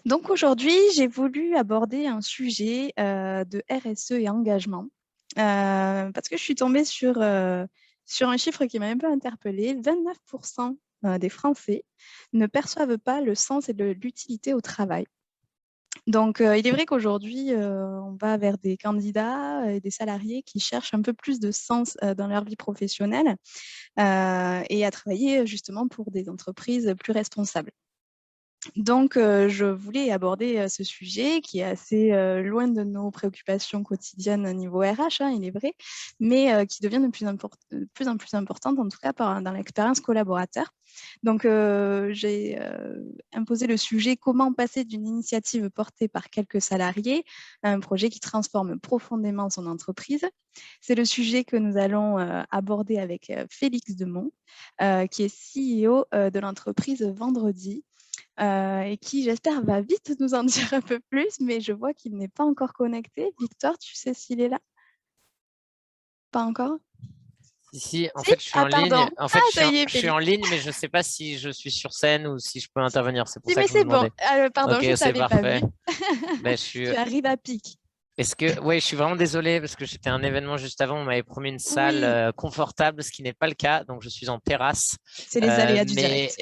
Donc aujourd'hui, j'ai voulu aborder un sujet de RSE et engagement parce que je suis tombée sur un chiffre qui m'a un peu interpellée. 29% des Français ne perçoivent pas le sens et l'utilité au travail. Donc, il est vrai qu'aujourd'hui, on va vers des candidats et des salariés qui cherchent un peu plus de sens dans leur vie professionnelle et à travailler justement pour des entreprises plus responsables. Donc, je voulais aborder ce sujet qui est assez loin de nos préoccupations quotidiennes au niveau RH, hein, il est vrai, mais qui devient de plus en plus importante, en tout cas dans l'expérience collaborateur. Donc, j'ai imposé le sujet comment passer d'une initiative portée par quelques salariés à un projet qui transforme profondément son entreprise. C'est le sujet que nous allons aborder avec Félix Demont, qui est CEO de l'entreprise Vendredi et qui, j'espère, va vite nous en dire un peu plus, mais je vois qu'il n'est pas encore connecté. Victor, tu sais s'il est là? Pas encore? Ici, en Si? fait, je suis Ah, en ligne. pardon. En Ah, fait, ça y est, je suis en Félix. ligne, mais je ne sais pas si je suis sur scène ou si je peux intervenir. C'est pour Si, ça mais que je vous c'est bon. demandais. Pardon, Ok, je ne c'est t'avais pas vu. parfait. Ben, je suis. Tu arrives à pic. Oui, je suis vraiment désolé parce que j'étais à un événement juste avant. On m'avait promis une salle Oui, confortable, ce qui n'est pas le cas. Donc, je suis en terrasse. c'est les aléas du direct.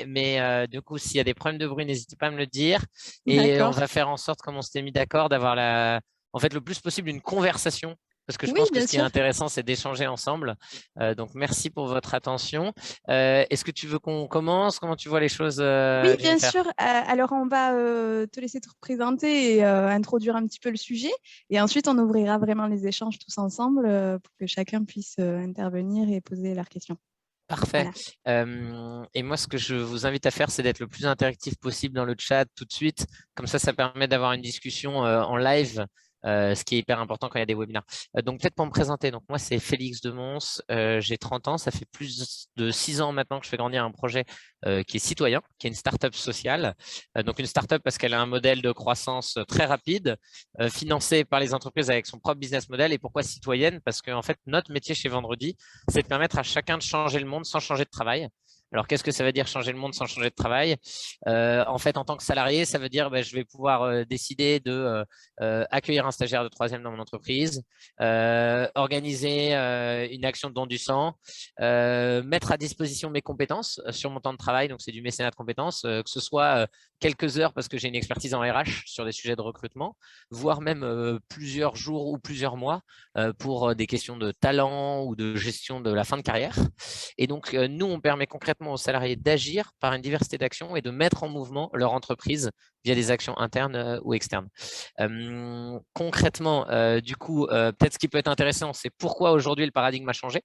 Du coup, s'il y a des problèmes de bruit, n'hésitez pas à me le dire. Et on D'accord. va faire en sorte, comme on s'était mis d'accord, d'avoir en fait, le plus possible une conversation. Parce que je Oui, pense que bien ce qui est sûr. intéressant, c'est d'échanger ensemble. Donc, merci pour votre attention. Est-ce que tu veux qu'on commence? Comment tu vois les choses, Oui, bien Jennifer? sûr. Alors, on va te laisser te représenter et introduire un petit peu le sujet. Et ensuite, on ouvrira vraiment les échanges tous ensemble pour que chacun puisse intervenir et poser leurs questions. Parfait. Voilà. Et moi, ce que je vous invite à faire, c'est d'être le plus interactif possible dans le chat tout de suite. Comme ça permet d'avoir une discussion en live, ce qui est hyper important quand il y a des webinaires. Donc, peut-être pour me présenter. Donc, moi, c'est Félix Demons. J'ai 30 ans. Ça fait plus de 6 ans maintenant que je fais grandir un projet qui est citoyen, qui est une start-up sociale. Donc, une start-up parce qu'elle a un modèle de croissance très rapide, financé par les entreprises avec son propre business model. Et pourquoi citoyenne? Parce que, en fait, notre métier chez Vendredi, c'est de permettre à chacun de changer le monde sans changer de travail. Alors, qu'est-ce que ça veut dire changer le monde sans changer de travail? En fait, en tant que salarié, ça veut dire je vais pouvoir décider de accueillir un stagiaire de troisième dans mon entreprise, organiser une action de don du sang, mettre à disposition mes compétences sur mon temps de travail. Donc, c'est du mécénat de compétences, que ce soit quelques heures parce que j'ai une expertise en RH sur des sujets de recrutement, voire même plusieurs jours ou plusieurs mois pour des questions de talent ou de gestion de la fin de carrière. Et donc, nous, on permet concrètement aux salariés d'agir par une diversité d'actions et de mettre en mouvement leur entreprise via des actions internes ou externes. Concrètement, du coup, peut-être ce qui peut être intéressant, c'est pourquoi aujourd'hui le paradigme a changé.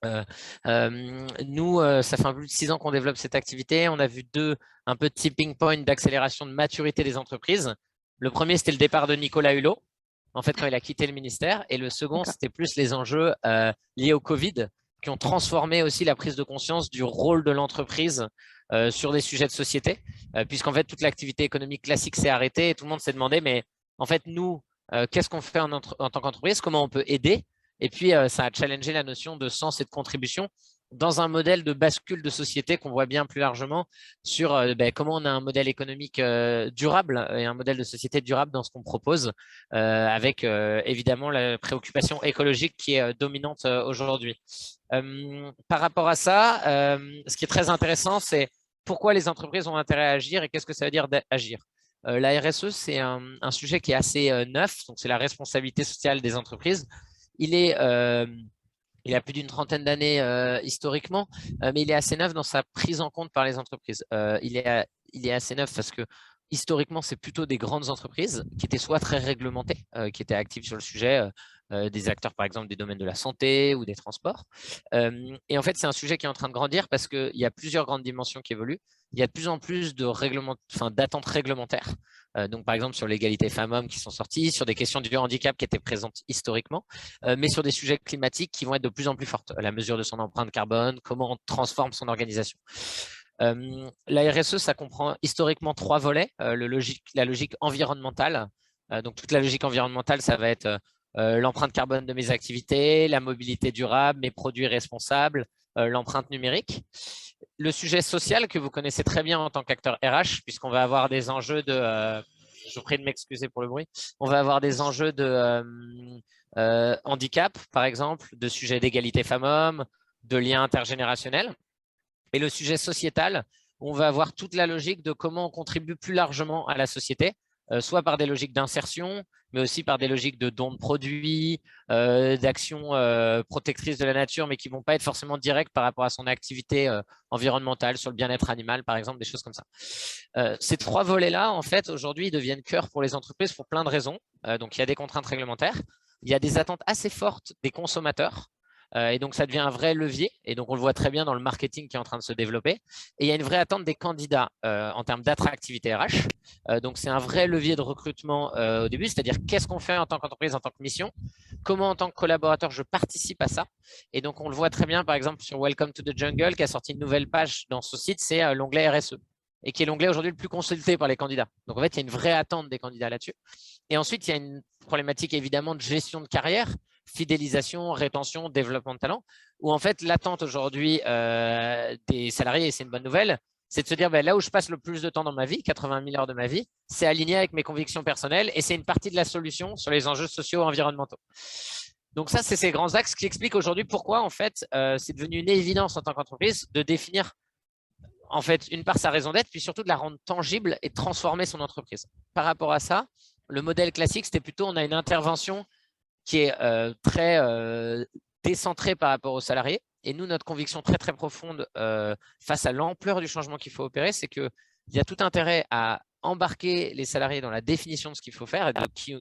Nous, ça fait un peu plus de 6 ans qu'on développe cette activité. On a vu un peu de tipping point d'accélération de maturité des entreprises. Le premier, c'était le départ de Nicolas Hulot, en fait, quand il a quitté le ministère. Et le second, D'accord. c'était plus les enjeux liés au Covid qui ont transformé aussi la prise de conscience du rôle de l'entreprise sur des sujets de société, puisqu'en fait, toute l'activité économique classique s'est arrêtée et tout le monde s'est demandé, mais en fait, nous, qu'est-ce qu'on fait en tant qu'entreprise? Comment on peut aider? Et puis, ça a challengé la notion de sens et de contribution dans un modèle de bascule de société qu'on voit bien plus largement sur comment on a un modèle économique durable et un modèle de société durable dans ce qu'on propose, avec évidemment la préoccupation écologique qui est dominante aujourd'hui. Par rapport à ça, ce qui est très intéressant, c'est pourquoi les entreprises ont intérêt à agir et qu'est-ce que ça veut dire d'agir. La RSE, c'est un sujet qui est assez neuf, donc c'est la responsabilité sociale des entreprises. Il est il a plus d'une trentaine d'années historiquement, mais il est assez neuf dans sa prise en compte par les entreprises. Il est assez neuf parce que historiquement, c'est plutôt des grandes entreprises qui étaient soit très réglementées, qui étaient actives sur le sujet, des acteurs par exemple des domaines de la santé ou des transports. Et en fait, c'est un sujet qui est en train de grandir parce qu'il y a plusieurs grandes dimensions qui évoluent. Il y a de plus en plus d'attentes réglementaires. Donc, par exemple, sur l'égalité femmes-hommes qui sont sorties, sur des questions du handicap qui étaient présentes historiquement, mais sur des sujets climatiques qui vont être de plus en plus fortes. La mesure de son empreinte carbone, comment on transforme son organisation. La RSE, ça comprend historiquement 3 volets. La logique environnementale. Donc, toute la logique environnementale, ça va être l'empreinte carbone de mes activités, la mobilité durable, mes produits responsables, l'empreinte numérique. Le sujet social que vous connaissez très bien en tant qu'acteur RH, puisqu'on va avoir des enjeux je vous prie de m'excuser pour le bruit. On va avoir des enjeux de handicap, par exemple, de sujets d'égalité femmes-hommes, de liens intergénérationnels. Et le sujet sociétal, on va avoir toute la logique de comment on contribue plus largement à la société, soit par des logiques d'insertion, mais aussi par des logiques de dons de produits, d'actions protectrices de la nature, mais qui ne vont pas être forcément directes par rapport à son activité environnementale, sur le bien-être animal, par exemple, des choses comme ça. Ces 3 volets-là, en fait, aujourd'hui, ils deviennent cœur pour les entreprises pour plein de raisons. Donc, il y a des contraintes réglementaires, il y a des attentes assez fortes des consommateurs, et donc, ça devient un vrai levier. Et donc, on le voit très bien dans le marketing qui est en train de se développer. Et il y a une vraie attente des candidats en termes d'attractivité RH. Donc, c'est un vrai levier de recrutement au début. C'est-à-dire, qu'est-ce qu'on fait en tant qu'entreprise, en tant que mission? Comment, en tant que collaborateur, je participe à ça? Et donc, on le voit très bien, par exemple, sur Welcome to the Jungle, qui a sorti une nouvelle page dans ce site, c'est l'onglet RSE. Et qui est l'onglet aujourd'hui le plus consulté par les candidats. Donc, en fait, il y a une vraie attente des candidats là-dessus. Et ensuite, il y a une problématique évidemment de gestion de carrière, fidélisation, rétention, développement de talent, où en fait l'attente aujourd'hui des salariés, et c'est une bonne nouvelle, c'est de se dire là où je passe le plus de temps dans ma vie, 80 000 heures de ma vie, c'est aligné avec mes convictions personnelles et c'est une partie de la solution sur les enjeux sociaux et environnementaux. Donc ça, c'est ces grands axes qui expliquent aujourd'hui pourquoi en fait c'est devenu une évidence en tant qu'entreprise de définir en fait une part sa raison d'être, puis surtout de la rendre tangible et de transformer son entreprise. Par rapport à ça, le modèle classique, c'était plutôt on a une intervention qui est très décentré par rapport aux salariés. Et nous, notre conviction très, très profonde face à l'ampleur du changement qu'il faut opérer, c'est qu'il y a tout intérêt à embarquer les salariés dans la définition de ce qu'il faut faire et de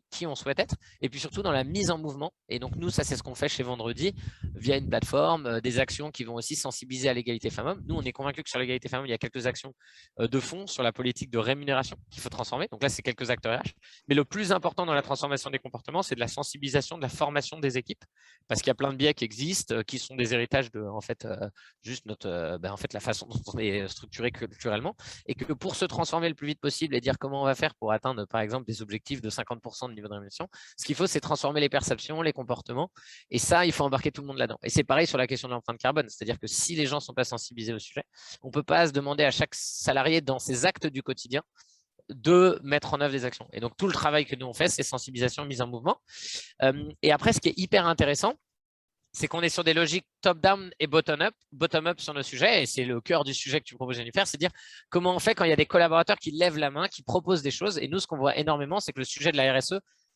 qui on souhaite être, et puis surtout dans la mise en mouvement. Et donc, nous, ça, c'est ce qu'on fait chez Vendredi, via une plateforme, des actions qui vont aussi sensibiliser à l'égalité femmes-hommes. Nous, on est convaincus que sur l'égalité femmes-hommes, il y a quelques actions de fond sur la politique de rémunération qu'il faut transformer. Donc là, c'est quelques acteurs RH. Mais le plus important dans la transformation des comportements, c'est de la sensibilisation, de la formation des équipes, parce qu'il y a plein de biais qui existent, qui sont des héritages de, en fait, juste notre, en fait, la façon dont on est structuré culturellement, et que pour se transformer le plus vite possible et dire comment on va faire pour atteindre, par exemple, des objectifs de 50% de niveau de rémunération, ce qu'il faut, c'est transformer les perceptions, les comportements, et ça, il faut embarquer tout le monde là-dedans. Et c'est pareil sur la question de l'empreinte carbone, c'est-à-dire que si les gens ne sont pas sensibilisés au sujet, on ne peut pas se demander à chaque salarié dans ses actes du quotidien de mettre en œuvre des actions. Et donc, tout le travail que nous on fait, c'est sensibilisation, mise en mouvement. Et après, ce qui est hyper intéressant, c'est qu'on est sur des logiques top-down et bottom-up sur nos sujets, et c'est le cœur du sujet que tu proposes, Jennifer, c'est de dire comment on fait quand il y a des collaborateurs qui lèvent la main, qui proposent des choses. Et nous, ce qu'on voit énormément, c'est que le sujet de la RSE,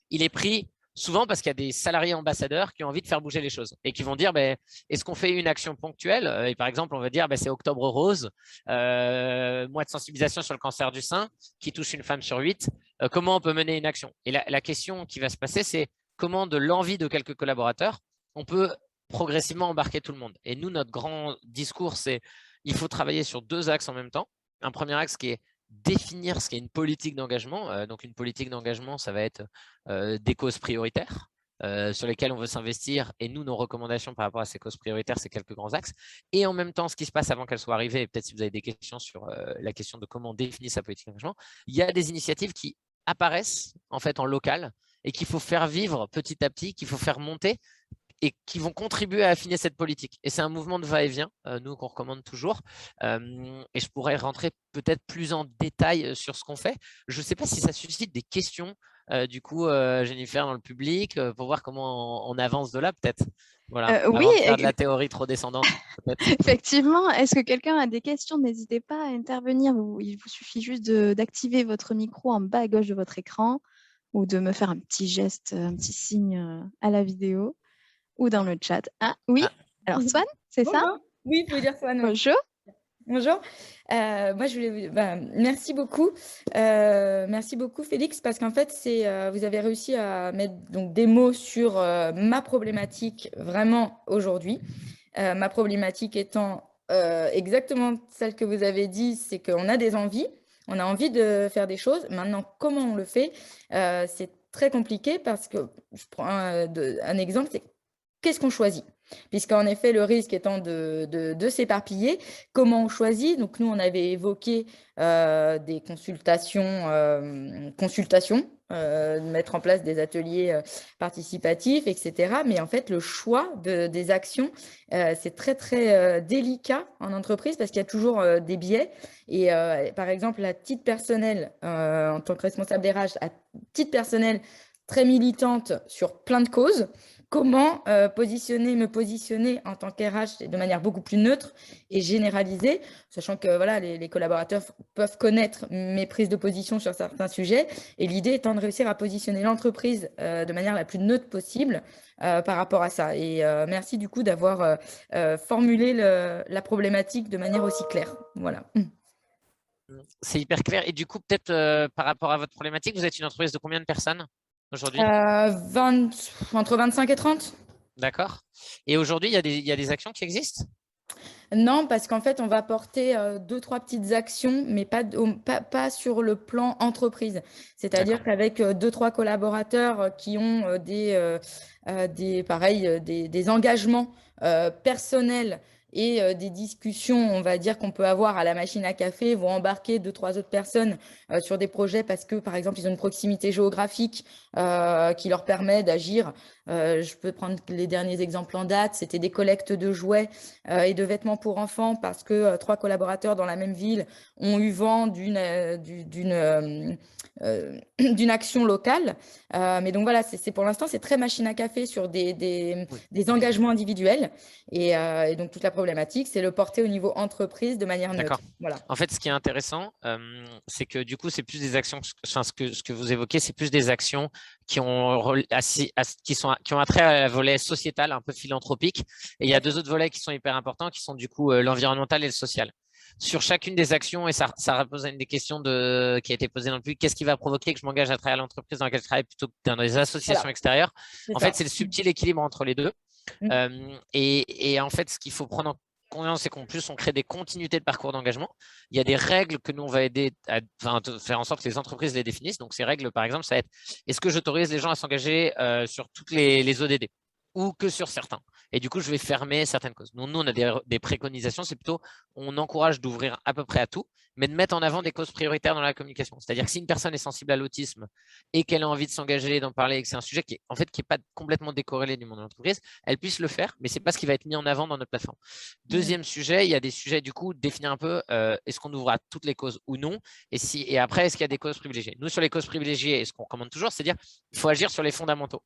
il est pris souvent parce qu'il y a des salariés ambassadeurs qui ont envie de faire bouger les choses et qui vont dire est-ce qu'on fait une action ponctuelle? Et par exemple, on va dire c'est Octobre Rose, mois de sensibilisation sur le cancer du sein qui touche une femme sur 8. Comment on peut mener une action? Et la question qui va se passer, c'est comment de l'envie de quelques collaborateurs, on peut progressivement embarquer tout le monde. Et nous, notre grand discours, c'est il faut travailler sur 2 axes en même temps. Un premier axe qui est définir ce qu'est une politique d'engagement. Donc, une politique d'engagement, ça va être des causes prioritaires sur lesquelles on veut s'investir. Et nous, nos recommandations par rapport à ces causes prioritaires, c'est quelques grands axes. Et en même temps, ce qui se passe avant qu'elles soient arrivées, et peut-être si vous avez des questions sur la question de comment on définit sa politique d'engagement, il y a des initiatives qui apparaissent en fait en local et qu'il faut faire vivre petit à petit, qu'il faut faire monter et qui vont contribuer à affiner cette politique. Et c'est un mouvement de va-et-vient, nous, qu'on recommande toujours. Et je pourrais rentrer peut-être plus en détail sur ce qu'on fait. Je ne sais pas si ça suscite des questions, du coup, Jennifer, dans le public, pour voir comment on avance de là, peut-être. Voilà, Oui, avant de faire de la théorie trop descendante. effectivement. Est-ce que quelqu'un a des questions? N'hésitez pas à intervenir. Il vous suffit juste d'activer votre micro en bas à gauche de votre écran ou de me faire un petit geste, un petit signe à la vidéo ou dans le chat. Ah oui, alors Swan, c'est ça? Oui, vous pouvez dire Swan. Bonjour. Bonjour. Moi, je voulais merci beaucoup. Merci beaucoup, Félix, parce qu'en fait, vous avez réussi à mettre donc, des mots sur ma problématique vraiment aujourd'hui. Ma problématique étant exactement celle que vous avez dit, c'est qu'on a des envies, on a envie de faire des choses. Maintenant, comment on le fait? C'est très compliqué parce que je prends un exemple, c'est qu'est-ce qu'on choisit? puisqu'en effet, le risque étant de s'éparpiller, comment on choisit? Donc, nous, on avait évoqué des consultations, de mettre en place des ateliers participatifs, etc. Mais en fait, le choix des actions, c'est très, très délicat en entreprise parce qu'il y a toujours des biais. Et par exemple, à titre personnel, en tant que responsable des RH, à titre personnel, très militante sur plein de causes, comment me positionner en tant qu'RH de manière beaucoup plus neutre et généralisée, sachant que voilà, les collaborateurs peuvent connaître mes prises de position sur certains sujets. Et l'idée étant de réussir à positionner l'entreprise de manière la plus neutre possible par rapport à ça. Et merci du coup d'avoir formulé la problématique de manière aussi claire. Voilà. C'est hyper clair. Et du coup, peut-être par rapport à votre problématique, vous êtes une entreprise de combien de personnes aujourd'hui? Entre 25 et 30. D'accord. Et aujourd'hui, il y a des actions qui existent? Non, parce qu'en fait, on va porter 2-3 petites actions, mais pas sur le plan entreprise. C'est-à-dire qu'avec 2-3 collaborateurs qui ont des engagements personnels et des discussions, on va dire, qu'on peut avoir à la machine à café, vont embarquer 2-3 autres personnes sur des projets parce que, par exemple, ils ont une proximité géographique qui leur permet d'agir. Je peux prendre les derniers exemples en date. C'était des collectes de jouets et de vêtements pour enfants parce que 3 collaborateurs dans la même ville ont eu vent d'une action locale. Mais donc voilà, pour l'instant, c'est très machine à café sur des engagements individuels. Et donc toute la problématique, c'est le porter au niveau entreprise de manière neutre. Voilà. En fait, ce qui est intéressant, c'est que du coup, c'est plus des actions, enfin, ce que vous évoquez, c'est plus des actions qui ont attrait à la volet sociétal, un peu philanthropique. Et il y a 2 autres volets qui sont hyper importants, qui sont du coup l'environnemental et le social. Sur chacune des actions, et ça repose à une des questions qui a été posée dans le public, qu'est-ce qui va provoquer que je m'engage à travailler à l'entreprise dans laquelle je travaille plutôt que dans des associations extérieures? En fait, c'est le subtil équilibre entre les deux. Et en fait, ce qu'il faut prendre en conscience, c'est qu'en plus, on crée des continuités de parcours d'engagement. Il y a des règles que nous, on va aider à faire en sorte que les entreprises les définissent. Donc, ces règles, par exemple, ça va être, est-ce que j'autorise les gens à s'engager sur toutes les ODD ou que sur certains? Et du coup, je vais fermer certaines causes. Nous, on a des préconisations. C'est plutôt, on encourage d'ouvrir à peu près à tout, mais de mettre en avant des causes prioritaires dans la communication. C'est-à-dire que si une personne est sensible à l'autisme et qu'elle a envie de s'engager, d'en parler, et que c'est un sujet qui est pas complètement décorrélé du monde de l'entreprise, elle puisse le faire, mais c'est pas ce qui va être mis en avant dans notre plateforme. Deuxième sujet, il y a des sujets, du coup, définir un peu, est-ce qu'on ouvre à toutes les causes ou non? Et après, est-ce qu'il y a des causes privilégiées? Nous, sur les causes privilégiées, ce qu'on recommande toujours, c'est dire, il faut agir sur les fondamentaux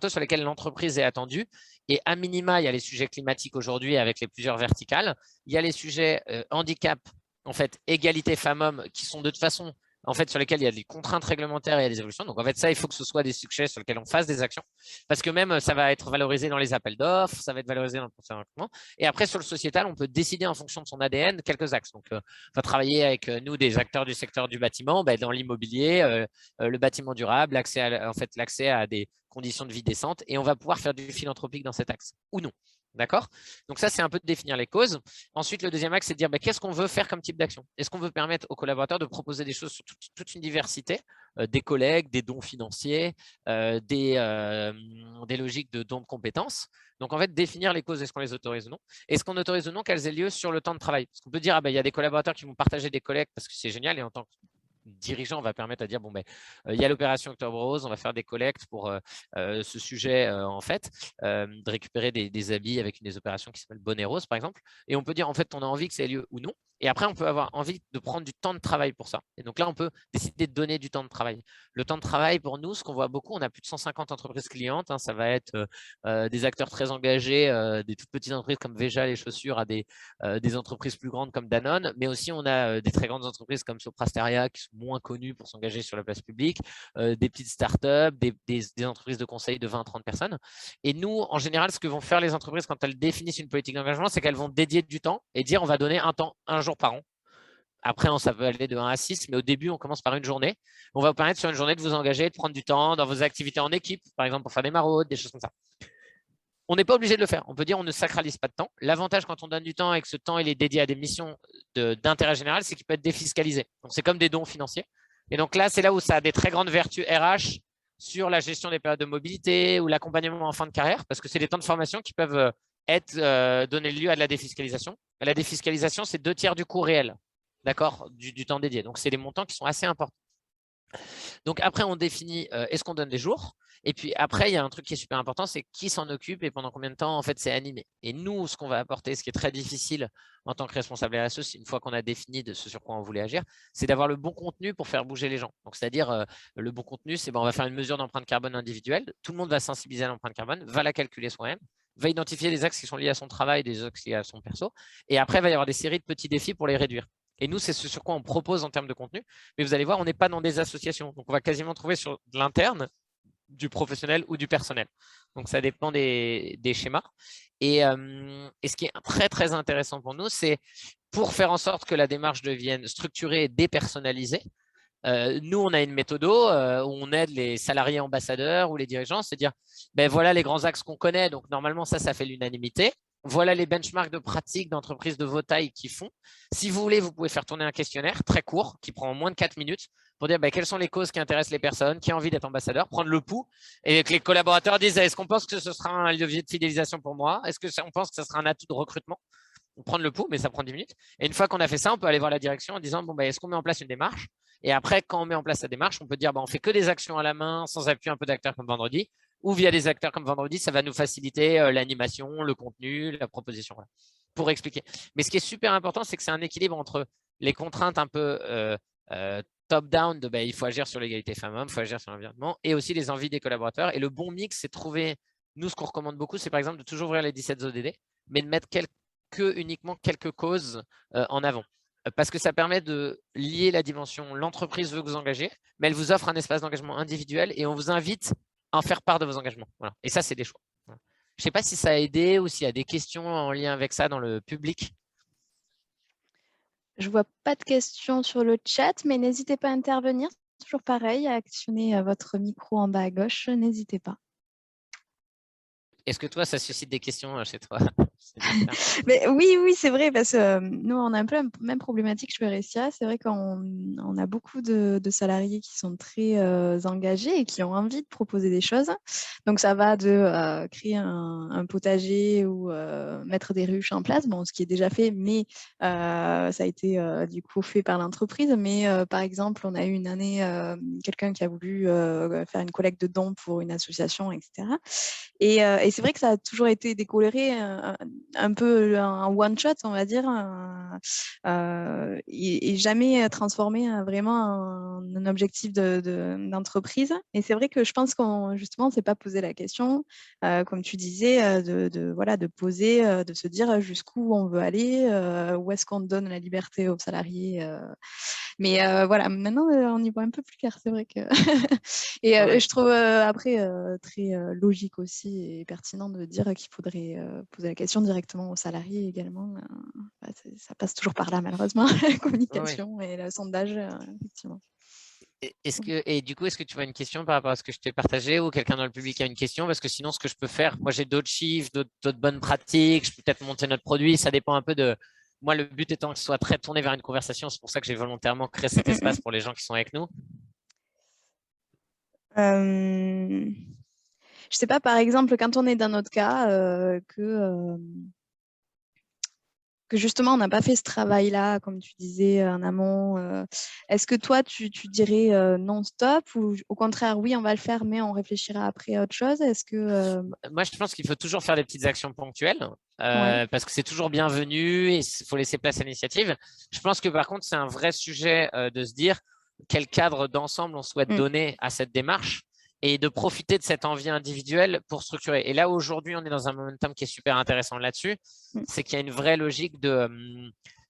sur lesquels l'entreprise est attendue. Et à minima, il y a les sujets climatiques aujourd'hui avec les plusieurs verticales. Il y a les sujets handicap, en fait, égalité femmes-hommes, qui sont de toute façon, en fait, sur lesquels il y a des contraintes réglementaires et il y a des évolutions. Donc, en fait, ça, il faut que ce soit des sujets sur lesquels on fasse des actions. Parce que même, ça va être valorisé dans les appels d'offres, ça va être valorisé dans le processus de recrutement. Et après, sur le sociétal, on peut décider en fonction de son ADN quelques axes. Donc, on va travailler avec nous, des acteurs du secteur du bâtiment, dans l'immobilier, le bâtiment durable, l'accès à des conditions de vie décentes. Et on va pouvoir faire du philanthropique dans cet axe ou non. D'accord? Donc ça, c'est un peu de définir les causes. Ensuite, le deuxième axe, c'est de dire qu'est-ce qu'on veut faire comme type d'action? Est-ce qu'on veut permettre aux collaborateurs de proposer des choses sur toute une diversité, des collègues, des dons financiers, des logiques de dons de compétences? Donc, en fait, définir les causes, est-ce qu'on les autorise ou non? Est-ce qu'on autorise ou non qu'elles aient lieu sur le temps de travail? Parce qu'on peut dire, il y a des collaborateurs qui vont partager des collègues parce que c'est génial et en tant que dirigeant, on va permettre à dire, il y a l'opération Octobre Rose, on va faire des collectes pour ce sujet, en fait, de récupérer des habits avec une des opérations qui s'appelle Bonnet Rose, par exemple. Et on peut dire, en fait, on a envie que ça ait lieu ou non. Et après, on peut avoir envie de prendre du temps de travail pour ça. Et donc là, on peut décider de donner du temps de travail. Le temps de travail, pour nous, ce qu'on voit beaucoup, on a plus de 150 entreprises clientes. Ça va être des acteurs très engagés, des toutes petites entreprises comme Veja, les chaussures, à des entreprises plus grandes comme Danone. Mais aussi, on a des très grandes entreprises comme Soprasteria qui sont moins connues pour s'engager sur la place publique, des petites startups, des entreprises de conseil de 20-30 personnes. Et nous, en général, ce que vont faire les entreprises quand elles définissent une politique d'engagement, c'est qu'elles vont dédier du temps et dire on va donner un jour par an. Après, ça peut aller de 1 à 6, mais au début, on commence par une journée. On va vous permettre sur une journée de vous engager, de prendre du temps dans vos activités en équipe, par exemple pour faire des maraudes, des choses comme ça. On n'est pas obligé de le faire. On peut dire on ne sacralise pas de temps. L'avantage quand on donne du temps et que ce temps il est dédié à des missions d'intérêt général, c'est qu'il peut être défiscalisé. Donc, c'est comme des dons financiers. Et donc là, c'est là où ça a des très grandes vertus RH sur la gestion des périodes de mobilité ou l'accompagnement en fin de carrière, parce que c'est des temps de formation qui peuvent donner lieu à de la défiscalisation. La défiscalisation, c'est 2/3 du coût réel, d'accord, du temps dédié. Donc, c'est des montants qui sont assez importants. Donc, après, on définit est-ce qu'on donne des jours. Et puis après, il y a un truc qui est super important, c'est qui s'en occupe et pendant combien de temps, en fait, c'est animé. Et nous, ce qu'on va apporter, ce qui est très difficile en tant que responsable RSE, une fois qu'on a défini de ce sur quoi on voulait agir, c'est d'avoir le bon contenu pour faire bouger les gens. Donc, c'est-à-dire, le bon contenu, c'est on va faire une mesure d'empreinte carbone individuelle. Tout le monde va sensibiliser à l'empreinte carbone, va la calculer soi-même, va identifier les axes qui sont liés à son travail, des axes liés à son perso. Et après, il va y avoir des séries de petits défis pour les réduire. Et nous, c'est ce sur quoi on propose en termes de contenu. Mais vous allez voir, on n'est pas dans des associations. Donc, on va quasiment trouver sur de l'interne, du professionnel ou du personnel. Donc, ça dépend des schémas. Et ce qui est très, très intéressant pour nous, c'est pour faire en sorte que la démarche devienne structurée et dépersonnalisée. Nous, on a une méthode où on aide les salariés ambassadeurs ou les dirigeants, c'est-à-dire, voilà les grands axes qu'on connaît. Donc, normalement, ça fait l'unanimité. Voilà les benchmarks de pratique d'entreprises de vos tailles qui font. Si vous voulez, vous pouvez faire tourner un questionnaire très court qui prend moins de 4 minutes pour dire quelles sont les causes qui intéressent les personnes, qui ont envie d'être ambassadeur, prendre le pouls et que les collaborateurs disent est-ce qu'on pense que ce sera un levier de fidélisation pour moi? Est-ce qu'on pense que ce sera un atout de recrutement? On prend le pouls, mais ça prend 10 minutes. Et une fois qu'on a fait ça, on peut aller voir la direction en disant est-ce qu'on met en place une démarche? Et après, quand on met en place la démarche, on peut dire on fait que des actions à la main, sans appui un peu d'acteurs comme vendredi, ou via des acteurs comme vendredi, ça va nous faciliter l'animation, le contenu, la proposition, voilà, pour expliquer. Mais ce qui est super important, c'est que c'est un équilibre entre les contraintes un peu top-down de il faut agir sur l'égalité femmes-hommes, il faut agir sur l'environnement, et aussi les envies des collaborateurs. Et le bon mix, c'est de trouver, nous, ce qu'on recommande beaucoup, c'est par exemple de toujours ouvrir les 17 ODD, mais de mettre uniquement quelques causes en avant. Parce que ça permet de lier la dimension l'entreprise veut vous engager, mais elle vous offre un espace d'engagement individuel et on vous invite à en faire part de vos engagements. Voilà. Et ça, c'est des choix. Voilà. Je ne sais pas si ça a aidé ou s'il y a des questions en lien avec ça dans le public. Je ne vois pas de questions sur le chat, mais n'hésitez pas à intervenir. C'est toujours pareil, à actionner votre micro en bas à gauche. N'hésitez pas. Est-ce que toi, ça suscite des questions chez toi? Mais oui, c'est vrai, parce que nous, on a un peu la même problématique chez Ressia. C'est vrai qu'on a beaucoup de salariés qui sont très engagés et qui ont envie de proposer des choses. Donc, ça va de créer un potager ou mettre des ruches en place, ce qui est déjà fait, mais ça a été du coup fait par l'entreprise. Mais par exemple, on a eu une année quelqu'un qui a voulu faire une collecte de dons pour une association, etc. Et c'est vrai que ça a toujours été décoloré un peu en one-shot, on va dire, et jamais transformé vraiment en un objectif d'entreprise. Et c'est vrai que je pense qu'on justement, on ne s'est pas posé la question, comme tu disais, de poser, de se dire jusqu'où on veut aller, où est-ce qu'on donne la liberté aux salariés. Mais voilà, maintenant, on y voit un peu plus clair, c'est vrai que… Et je trouve après très logique aussi et pertinent de dire qu'il faudrait poser la question directement aux salariés également. Ça passe toujours par là, malheureusement, la communication et le sondage, effectivement. Et du coup, est-ce que tu vois une question par rapport à ce que je t'ai partagé ou quelqu'un dans le public a une question? Parce que sinon, ce que je peux faire, moi, j'ai d'autres chiffres, d'autres bonnes pratiques, je peux peut-être monter notre produit, ça dépend un peu de… Moi, le but étant que ce soit très tourné vers une conversation, c'est pour ça que j'ai volontairement créé cet espace pour les gens qui sont avec nous. Je sais pas, par exemple, quand on est dans notre cas, que justement, on n'a pas fait ce travail-là, comme tu disais, en amont. Est-ce que toi, tu dirais non-stop ou au contraire, oui, on va le faire, mais on réfléchira après à autre chose? Est-ce que… Moi, je pense qu'il faut toujours faire des petites actions ponctuelles parce que c'est toujours bienvenu et il faut laisser place à l'initiative. Je pense que par contre, c'est un vrai sujet de se dire quel cadre d'ensemble on souhaite donner à cette démarche et de profiter de cette envie individuelle pour structurer. Et là, aujourd'hui, on est dans un momentum qui est super intéressant là-dessus. C'est qu'il y a une vraie logique de…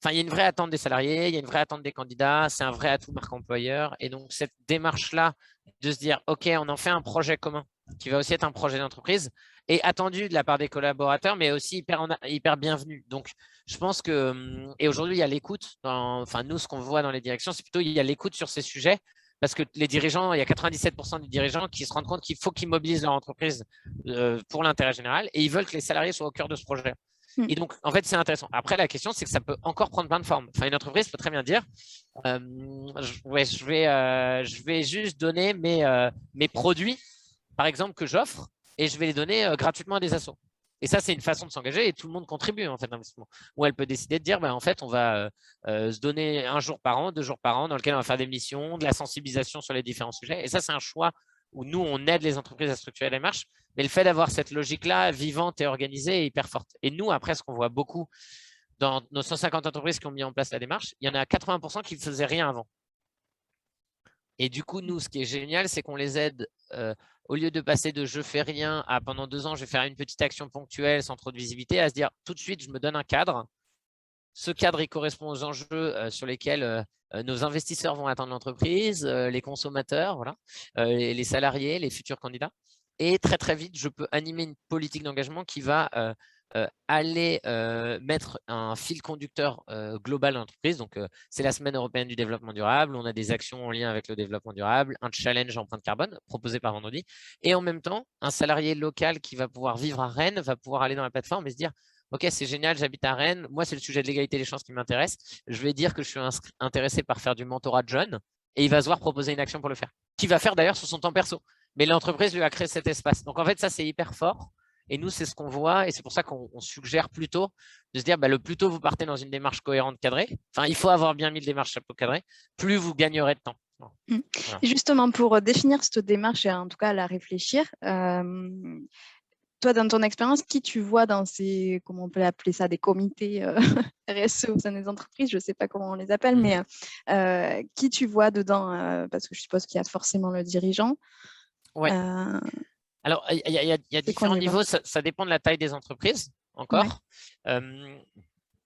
Enfin, il y a une vraie attente des salariés, il y a une vraie attente des candidats, c'est un vrai atout marque employeur. Et donc, cette démarche-là, de se dire, OK, on en fait un projet commun qui va aussi être un projet d'entreprise, est attendue de la part des collaborateurs, mais aussi hyper bienvenue. Donc, je pense que… Et aujourd'hui, il y a l'écoute. Enfin, nous, ce qu'on voit dans les directions, c'est plutôt il y a l'écoute sur ces sujets. Parce que les dirigeants, il y a 97% des dirigeants qui se rendent compte qu'il faut qu'ils mobilisent leur entreprise pour l'intérêt général et ils veulent que les salariés soient au cœur de ce projet. Et donc, en fait, c'est intéressant. Après, la question, c'est que ça peut encore prendre plein de formes. Enfin, une entreprise peut très bien dire, je vais juste donner mes produits, par exemple, que j'offre, et je vais les donner gratuitement à des assos. Et ça, c'est une façon de s'engager et tout le monde contribue en fait à l'investissement. Ou elle peut décider de dire, en fait, on va se donner 1 jour par an, 2 jours par an, dans lequel on va faire des missions, de la sensibilisation sur les différents sujets. Et ça, c'est un choix où nous, on aide les entreprises à structurer les démarches. Mais le fait d'avoir cette logique-là vivante et organisée est hyper forte. Et nous, après, ce qu'on voit beaucoup dans nos 150 entreprises qui ont mis en place la démarche, il y en a 80% qui ne faisaient rien avant. Et du coup, nous, ce qui est génial, c'est qu'on les aide, au lieu de passer de je fais rien à pendant 2 ans, je vais faire une petite action ponctuelle sans trop de visibilité, à se dire tout de suite, je me donne un cadre. Ce cadre, il correspond aux enjeux sur lesquels nos investisseurs vont atteindre l'entreprise, les consommateurs, voilà, les salariés, les futurs candidats. Et très, très vite, je peux animer une politique d'engagement qui va aller mettre un fil conducteur global de l'entreprise. Donc, c'est la Semaine européenne du développement durable. On a des actions en lien avec le développement durable, un challenge empreinte carbone proposé par Vendredi. Et en même temps, un salarié local qui va pouvoir vivre à Rennes va pouvoir aller dans la plateforme et se dire OK, c'est génial, j'habite à Rennes. Moi, c'est le sujet de l'égalité des chances qui m'intéresse. Je vais dire que je suis intéressé par faire du mentorat de jeunes et il va se voir proposer une action pour le faire, qu'il va faire d'ailleurs sur son temps perso. Mais l'entreprise lui a créé cet espace. Donc, en fait, ça, c'est hyper fort. Et nous, c'est ce qu'on voit et c'est pour ça qu'on suggère plutôt de se dire le plus tôt vous partez dans une démarche cohérente cadrée, enfin, il faut avoir bien mis le démarche chapeau cadré, plus vous gagnerez de temps. Voilà. Et justement, pour définir cette démarche et en tout cas la réfléchir, toi, dans ton expérience, qui tu vois dans ces, comment on peut appeler ça, des comités RSE au sein des entreprises, je ne sais pas comment on les appelle, mais qui tu vois dedans, parce que je suppose qu'il y a forcément le dirigeant. Ouais. Alors, il y a différents niveaux, ça dépend de la taille des entreprises, encore. Ouais.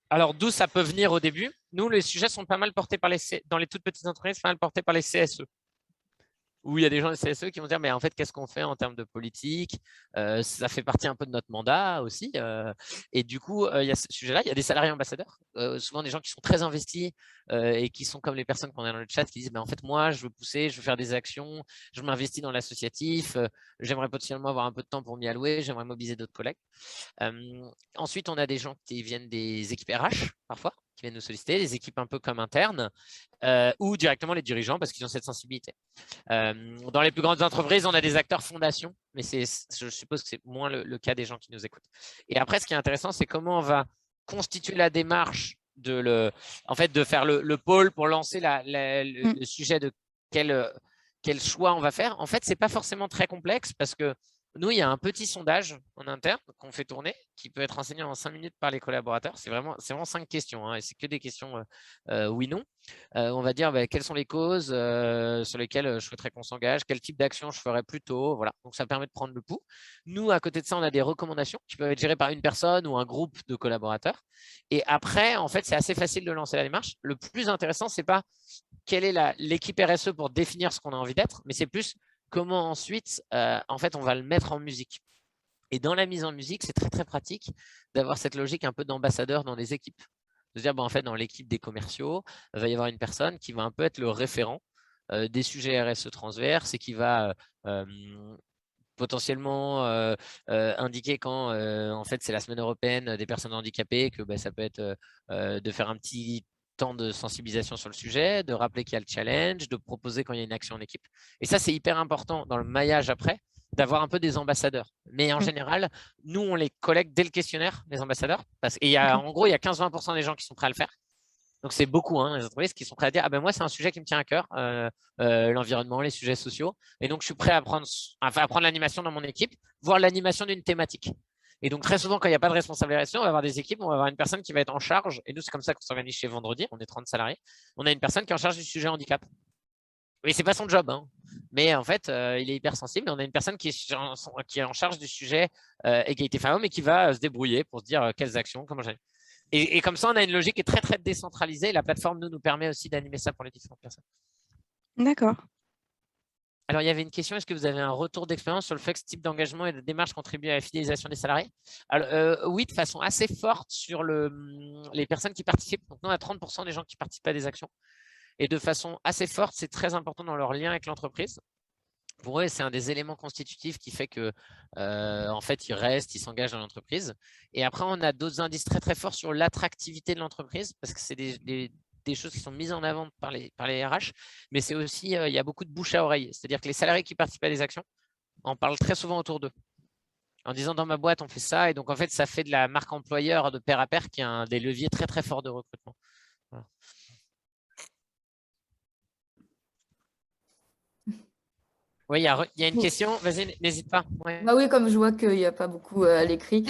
Alors, d'où ça peut venir au début. Nous, les sujets sont pas mal portés par dans les toutes petites entreprises, pas mal portés par les CSE. Où il y a des gens de CSE qui vont dire, mais en fait, qu'est-ce qu'on fait en termes de politique? Ça fait partie un peu de notre mandat aussi. Et du coup, il y a ce sujet-là. Il y a des salariés ambassadeurs, souvent des gens qui sont très investis et qui sont comme les personnes qu'on a dans le chat qui disent, en fait, moi, je veux pousser, je veux faire des actions, je m'investis dans l'associatif, j'aimerais potentiellement avoir un peu de temps pour m'y allouer, j'aimerais mobiliser d'autres collègues. Ensuite, on a des gens qui viennent des équipes RH, parfois, qui viennent nous solliciter, des équipes un peu comme internes, ou directement les dirigeants parce qu'ils ont cette sensibilité. Dans les plus grandes entreprises, on a des acteurs fondations, mais je suppose que c'est moins le cas des gens qui nous écoutent. Et après, ce qui est intéressant, c'est comment on va constituer la démarche en fait, de faire le pôle pour lancer le sujet de quel choix on va faire. En fait, ce n'est pas forcément très complexe parce que nous, il y a un petit sondage en interne qu'on fait tourner qui peut être enseigné en 5 minutes par les collaborateurs. C'est vraiment 5 questions et c'est que des questions oui-non. On va dire quelles sont les causes sur lesquelles je souhaiterais qu'on s'engage, quel type d'action je ferais plus tôt. Voilà. Donc, ça permet de prendre le pouls. Nous, à côté de ça, on a des recommandations qui peuvent être gérées par une personne ou un groupe de collaborateurs. Et après, en fait, c'est assez facile de lancer la démarche. Le plus intéressant, ce n'est pas quelle est l'équipe RSE pour définir ce qu'on a envie d'être, mais c'est plus comment ensuite, en fait, on va le mettre en musique. Et dans la mise en musique, c'est très, très pratique d'avoir cette logique un peu d'ambassadeur dans les équipes. De se dire, en fait, dans l'équipe des commerciaux, il va y avoir une personne qui va un peu être le référent des sujets RSE transverses et qui va potentiellement indiquer quand, en fait, c'est la semaine européenne des personnes handicapées, que ça peut être de faire un petit temps de sensibilisation sur le sujet, de rappeler qu'il y a le challenge, de proposer quand il y a une action en équipe. Et ça, c'est hyper important dans le maillage après, d'avoir un peu des ambassadeurs. Mais en général, nous, on les collecte dès le questionnaire, les ambassadeurs. Et en gros, il y a 15-20% des gens qui sont prêts à le faire. Donc, c'est beaucoup, les entreprises qui sont prêtes à dire, moi, c'est un sujet qui me tient à cœur, l'environnement, les sujets sociaux. Et donc, je suis prêt à prendre l'animation dans mon équipe, voire l'animation d'une thématique. Et donc, très souvent, quand il n'y a pas de responsable RSE, on va avoir des équipes, on va avoir une personne qui va être en charge. Et nous, c'est comme ça qu'on s'organise chez Vendredi. On est 30 salariés. On a une personne qui est en charge du sujet handicap. Mais ce n'est pas son job. Mais en fait, il est hyper sensible. Et on a une personne qui est en charge du sujet égalité femmes-hommes et qui va se débrouiller pour se dire quelles actions, comment j'aime. Et comme ça, on a une logique qui est très, très décentralisée. La plateforme nous permet aussi d'animer ça pour les différentes personnes. D'accord. Alors, il y avait une question. Est-ce que vous avez un retour d'expérience sur le fait que ce type d'engagement et de démarche contribue à la fidélisation des salariés? Alors, oui, de façon assez forte sur les personnes qui participent. Donc, nous, on a 30% des gens qui participent à des actions. Et de façon assez forte, c'est très important dans leur lien avec l'entreprise. Pour eux, c'est un des éléments constitutifs qui fait que, en fait, ils restent, ils s'engagent dans l'entreprise. Et après, on a d'autres indices très, très forts sur l'attractivité de l'entreprise parce que c'est des choses qui sont mises en avant par les RH. Mais c'est aussi, il y a beaucoup de bouche à oreille. C'est-à-dire que les salariés qui participent à des actions en parlent très souvent autour d'eux en disant dans ma boîte, on fait ça. Et donc, en fait, ça fait de la marque employeur de pair à pair qui est un des leviers très, très forts de recrutement. Voilà. Oui, il y a une question. Vas-y, n'hésite pas. Ouais. Bah oui, comme je vois qu'il n'y a pas beaucoup à l'écrit.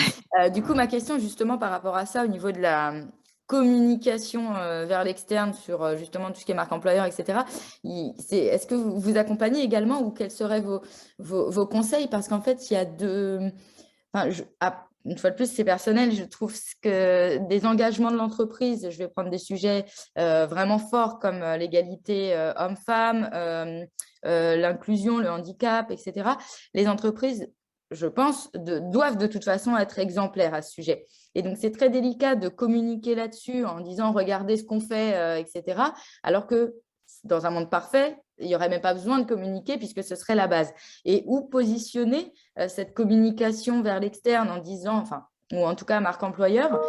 Du coup, ma question justement par rapport à ça, au niveau de la communication vers l'externe sur justement tout ce qui est marque employeur, etc. Est-ce que vous accompagnez également ou quels seraient vos conseils? Parce qu'en fait, il y a deux... Enfin, une fois de plus, c'est personnel. Je trouve que des engagements de l'entreprise, je vais prendre des sujets vraiment forts comme l'égalité homme-femme, l'inclusion, le handicap, etc. Les entreprises, je pense, doivent de toute façon être exemplaires à ce sujet. Et donc, c'est très délicat de communiquer là-dessus en disant regardez ce qu'on fait, etc. Alors que dans un monde parfait, il n'y aurait même pas besoin de communiquer puisque ce serait la base. Et où positionner cette communication vers l'externe en disant, enfin, ou en tout cas marque employeur,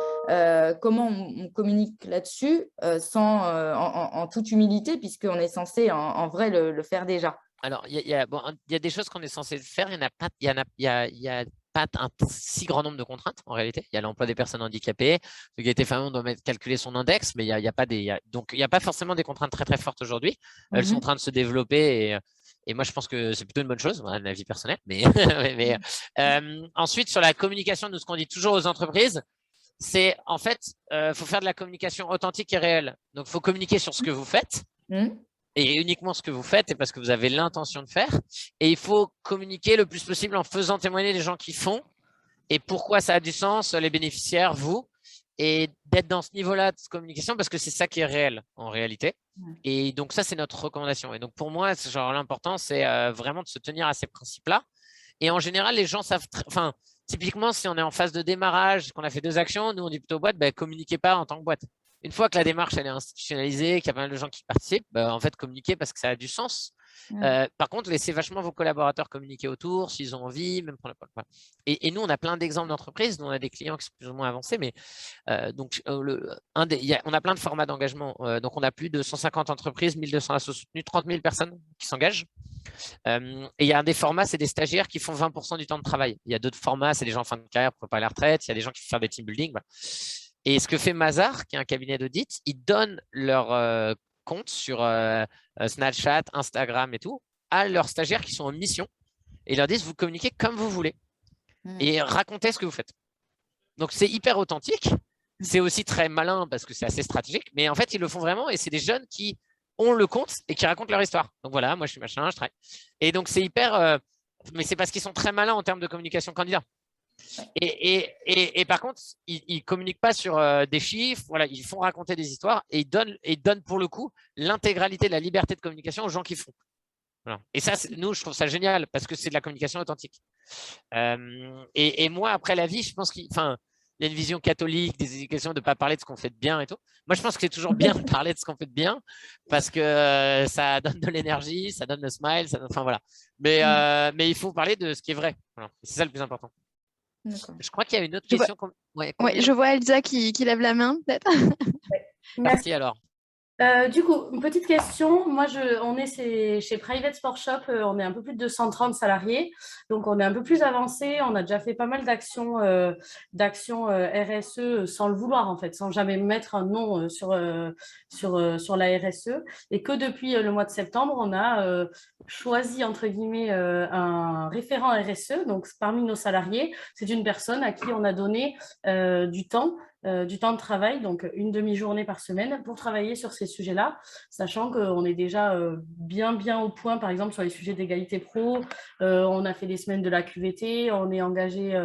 comment on communique là-dessus en toute humilité puisqu'on est censé en vrai le faire déjà. Alors, il y a des choses qu'on est censé faire. Il y a pas un si grand nombre de contraintes en réalité. Il y a l'emploi des personnes handicapées. L'égalité femmes, on doit calculer son index, mais il y a pas donc il n'y a pas forcément des contraintes très très fortes aujourd'hui. Elles sont en train de se développer et moi je pense que c'est plutôt une bonne chose, un avis personnel. Mais, ensuite sur la communication, nous ce qu'on dit toujours aux entreprises, c'est en fait, faut faire de la communication authentique et réelle. Donc, il faut communiquer sur ce que vous faites. Et uniquement ce que vous faites et parce que vous avez l'intention de faire. Et il faut communiquer le plus possible en faisant témoigner les gens qui font et pourquoi ça a du sens, les bénéficiaires, vous, et d'être dans ce niveau-là de communication parce que c'est ça qui est réel en réalité. Et donc, ça, c'est notre recommandation. Et donc, pour moi, genre, l'important, c'est vraiment de se tenir à ces principes-là. Et en général, les gens savent, enfin, typiquement, si on est en phase de démarrage, qu'on a fait 2 actions, nous, on dit plutôt aux boîtes, ben, communiquez pas en tant que boîte. Une fois que la démarche elle est institutionnalisée, qu'il y a pas mal de gens qui participent, en fait, communiquez parce que ça a du sens. Par contre, laissez vachement vos collaborateurs communiquer autour s'ils ont envie. Même et nous, on a plein d'exemples d'entreprises. Nous, on a des clients qui sont plus ou moins avancés, mais donc, on a plein de formats d'engagement. Donc, on a plus de 150 entreprises, 1200 assos soutenus, 30 000 personnes qui s'engagent. Et il y a des formats, c'est des stagiaires qui font 20% du temps de travail. Il y a d'autres formats, c'est des gens en fin de carrière pour préparer la retraite. Il y a des gens qui font faire des team building. Voilà. Et ce que fait Mazar, qui est un cabinet d'audit, ils donnent leur compte sur Snapchat, Instagram et tout à leurs stagiaires qui sont en mission. Et ils leur disent, vous communiquez comme vous voulez et racontez ce que vous faites. Donc, c'est hyper authentique. C'est aussi très malin parce que c'est assez stratégique. Mais en fait, ils le font vraiment et c'est des jeunes qui ont le compte et qui racontent leur histoire. Donc, voilà, moi, je suis machin, je travaille. Et donc, c'est hyper… mais c'est parce qu'ils sont très malins en termes de communication candidat. Et par contre, ils ne communiquent pas sur des chiffres, voilà, ils font raconter des histoires et ils donnent pour le coup l'intégralité de la liberté de communication aux gens qui font. Voilà. Et ça, nous, je trouve ça génial parce que c'est de la communication authentique. Et moi, après la vie, je pense qu'il y a une vision catholique des éducations de ne pas parler de ce qu'on fait de bien et tout. Moi, je pense que c'est toujours bien de parler de ce qu'on fait de bien parce que ça donne de l'énergie, ça donne le smile, enfin voilà. Mais il faut parler de ce qui est vrai. Voilà. C'est ça le plus important. Je crois qu'il y a une autre question. Ouais, je vois Elsa qui lève la main, peut-être. Merci alors. Du coup, une petite question. Moi, on est chez Private Sport Shop, on est un peu plus de 230 salariés, donc on est un peu plus avancé. On a déjà fait pas mal d'actions RSE sans le vouloir, en fait, sans jamais mettre un nom sur la RSE. Et que depuis le mois de septembre, on a choisi, entre guillemets, un référent RSE. Donc, parmi nos salariés, c'est une personne à qui on a donné du temps de travail, donc une demi-journée par semaine pour travailler sur ces sujets-là, sachant qu'on est déjà bien au point, par exemple, sur les sujets d'égalité pro. On a fait des semaines de la QVT, on est engagé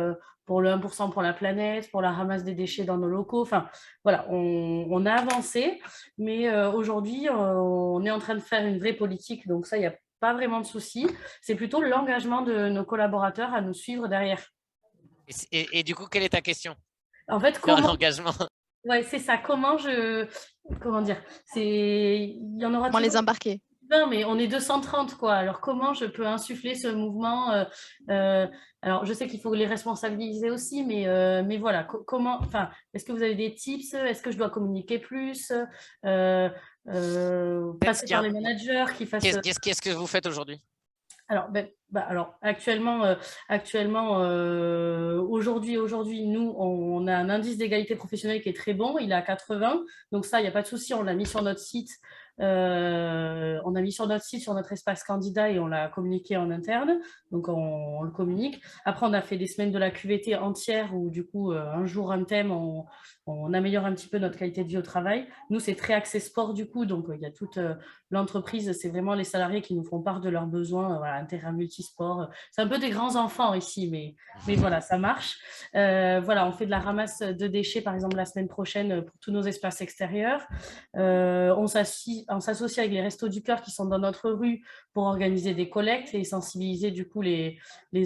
pour le 1% pour la planète, pour la ramasse des déchets dans nos locaux. Enfin, voilà, on a avancé, mais aujourd'hui, on est en train de faire une vraie politique, donc ça, il n'y a pas vraiment de souci. C'est plutôt l'engagement de nos collaborateurs à nous suivre derrière. Et du coup, quelle est ta question? En fait, l'engagement. Ouais, c'est ça. Comment dire, il y en aura les embarquer. Non, mais on est 230, quoi. Alors, comment je peux insuffler ce mouvement alors, je sais qu'il faut les responsabiliser aussi, mais voilà, comment, enfin, est-ce que vous avez des tips? Est-ce que je dois communiquer plus? Euh, Passer par les managers qui fassent… Qu'est-ce que vous faites aujourd'hui? Alors, alors actuellement aujourd'hui, nous, on a un indice d'égalité professionnelle qui est très bon, il est à 80, donc ça, il n'y a pas de souci, on l'a mis sur notre site, sur notre espace candidat et on l'a communiqué en interne, donc on le communique. Après, on a fait des semaines de la QVT entière où du coup, un jour, un thème, on améliore un petit peu notre qualité de vie au travail. Nous, c'est très axé sport du coup, donc il y a toute l'entreprise, c'est vraiment les salariés qui nous font part de leurs besoins, voilà, un terrain multisport. C'est un peu des grands enfants ici, mais voilà, ça marche. Voilà, on fait de la ramasse de déchets, par exemple, la semaine prochaine pour tous nos espaces extérieurs. On s'associe avec les Restos du Cœur qui sont dans notre rue pour organiser des collectes et sensibiliser du coup les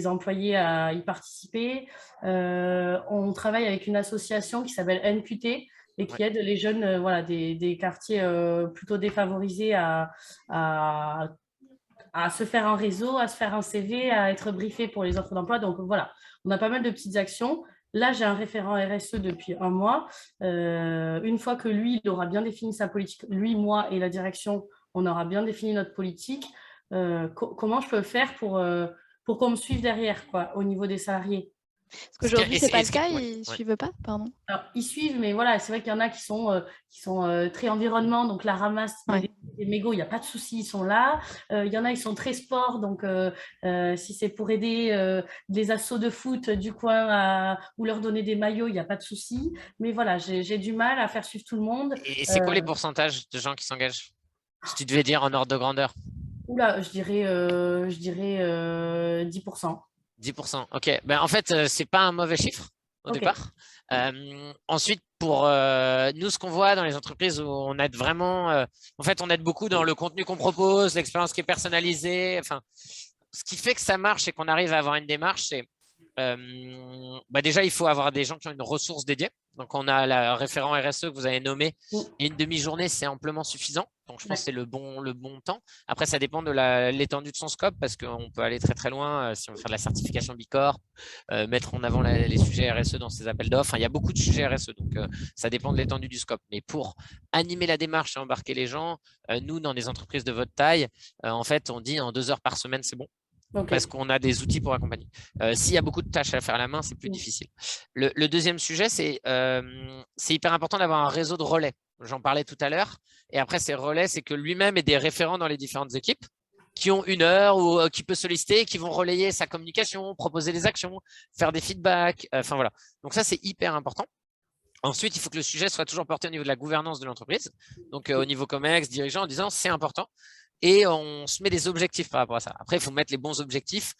employés à y participer. On travaille avec une association qui s'appelle NQT, et qui aide les jeunes voilà, des quartiers plutôt défavorisés à se faire un réseau, à se faire un CV, à être briefé pour les offres d'emploi. Donc voilà, on a pas mal de petites actions. Là, j'ai un référent RSE depuis un mois. Une fois que lui, il aura bien défini sa politique, lui, moi et la direction, on aura bien défini notre politique. Comment je peux faire pour qu'on me suive derrière, quoi, au niveau des salariés? Parce qu'aujourd'hui, c'est pas le cas, ils suivent pas, pardon. Alors, ils suivent, mais voilà, c'est vrai qu'il y en a qui sont très environnement, donc la ramasse, les mégots, il n'y a pas de souci, ils sont là. Il y en a, ils sont très sport, donc si c'est pour aider des assos de foot du coin ou leur donner des maillots, il n'y a pas de souci. Mais voilà, j'ai du mal à faire suivre tout le monde. Et c'est quoi les pourcentages de gens qui s'engagent? Si tu devais dire en ordre de grandeur. Oula, je dirais 10%. 10%. Ok. Ben, en fait, c'est pas un mauvais chiffre au départ. Ensuite, pour nous, ce qu'on voit dans les entreprises où on aide vraiment, en fait, on aide beaucoup dans le contenu qu'on propose, l'expérience qui est personnalisée. Enfin, ce qui fait que ça marche et qu'on arrive à avoir une démarche, c'est déjà, il faut avoir des gens qui ont une ressource dédiée. Donc, on a le référent RSE que vous avez nommé. Et une demi-journée, c'est amplement suffisant. Donc, je pense que c'est le bon temps. Après, ça dépend de l'étendue de son scope parce qu'on peut aller très, très loin si on veut faire de la certification Bicorp, mettre en avant les sujets RSE dans ses appels d'offres. Enfin, il y a beaucoup de sujets RSE. Donc, ça dépend de l'étendue du scope. Mais pour animer la démarche et embarquer les gens, nous, dans des entreprises de votre taille, en fait, on dit en 2 heures par semaine, c'est bon. Parce qu'on a des outils pour accompagner. S'il y a beaucoup de tâches à faire à la main, c'est plus difficile. Le deuxième sujet, c'est hyper important d'avoir un réseau de relais. J'en parlais tout à l'heure. Et après, ces relais, c'est que lui-même ait des référents dans les différentes équipes qui ont 1 heure ou qui peut solliciter, qui vont relayer sa communication, proposer des actions, faire des feedbacks. Enfin, voilà. Donc ça, c'est hyper important. Ensuite, il faut que le sujet soit toujours porté au niveau de la gouvernance de l'entreprise. Donc, au niveau COMEX, dirigeant, en disant c'est important. Et on se met des objectifs par rapport à ça. Après, il faut mettre les bons objectifs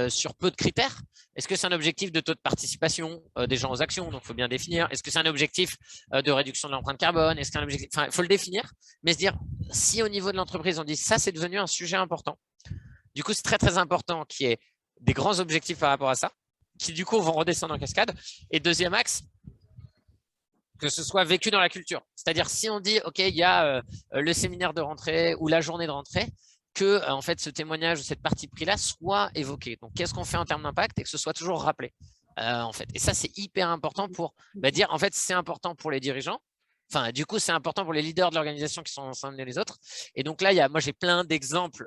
sur peu de critères. Est-ce que c'est un objectif de taux de participation des gens aux actions? Donc, il faut bien définir. Est-ce que c'est un objectif de réduction de l'empreinte carbone? Est-ce qu'un objectif… Enfin, il faut le définir, mais se dire, si au niveau de l'entreprise, on dit ça, c'est devenu un sujet important. Du coup, c'est très, très important qu'il y ait des grands objectifs par rapport à ça, qui du coup vont redescendre en cascade. Et deuxième axe, que ce soit vécu dans la culture. C'est-à-dire, si on dit, OK, il y a le séminaire de rentrée ou la journée de rentrée, que en fait, ce témoignage ou cette partie pris-là soit évoqué. Donc, qu'est-ce qu'on fait en termes d'impact et que ce soit toujours rappelé, en fait. Et ça, c'est hyper important pour dire, en fait, c'est important pour les dirigeants. Enfin, du coup, c'est important pour les leaders de l'organisation qui sont ensemble les autres. Et donc là, moi, j'ai plein d'exemples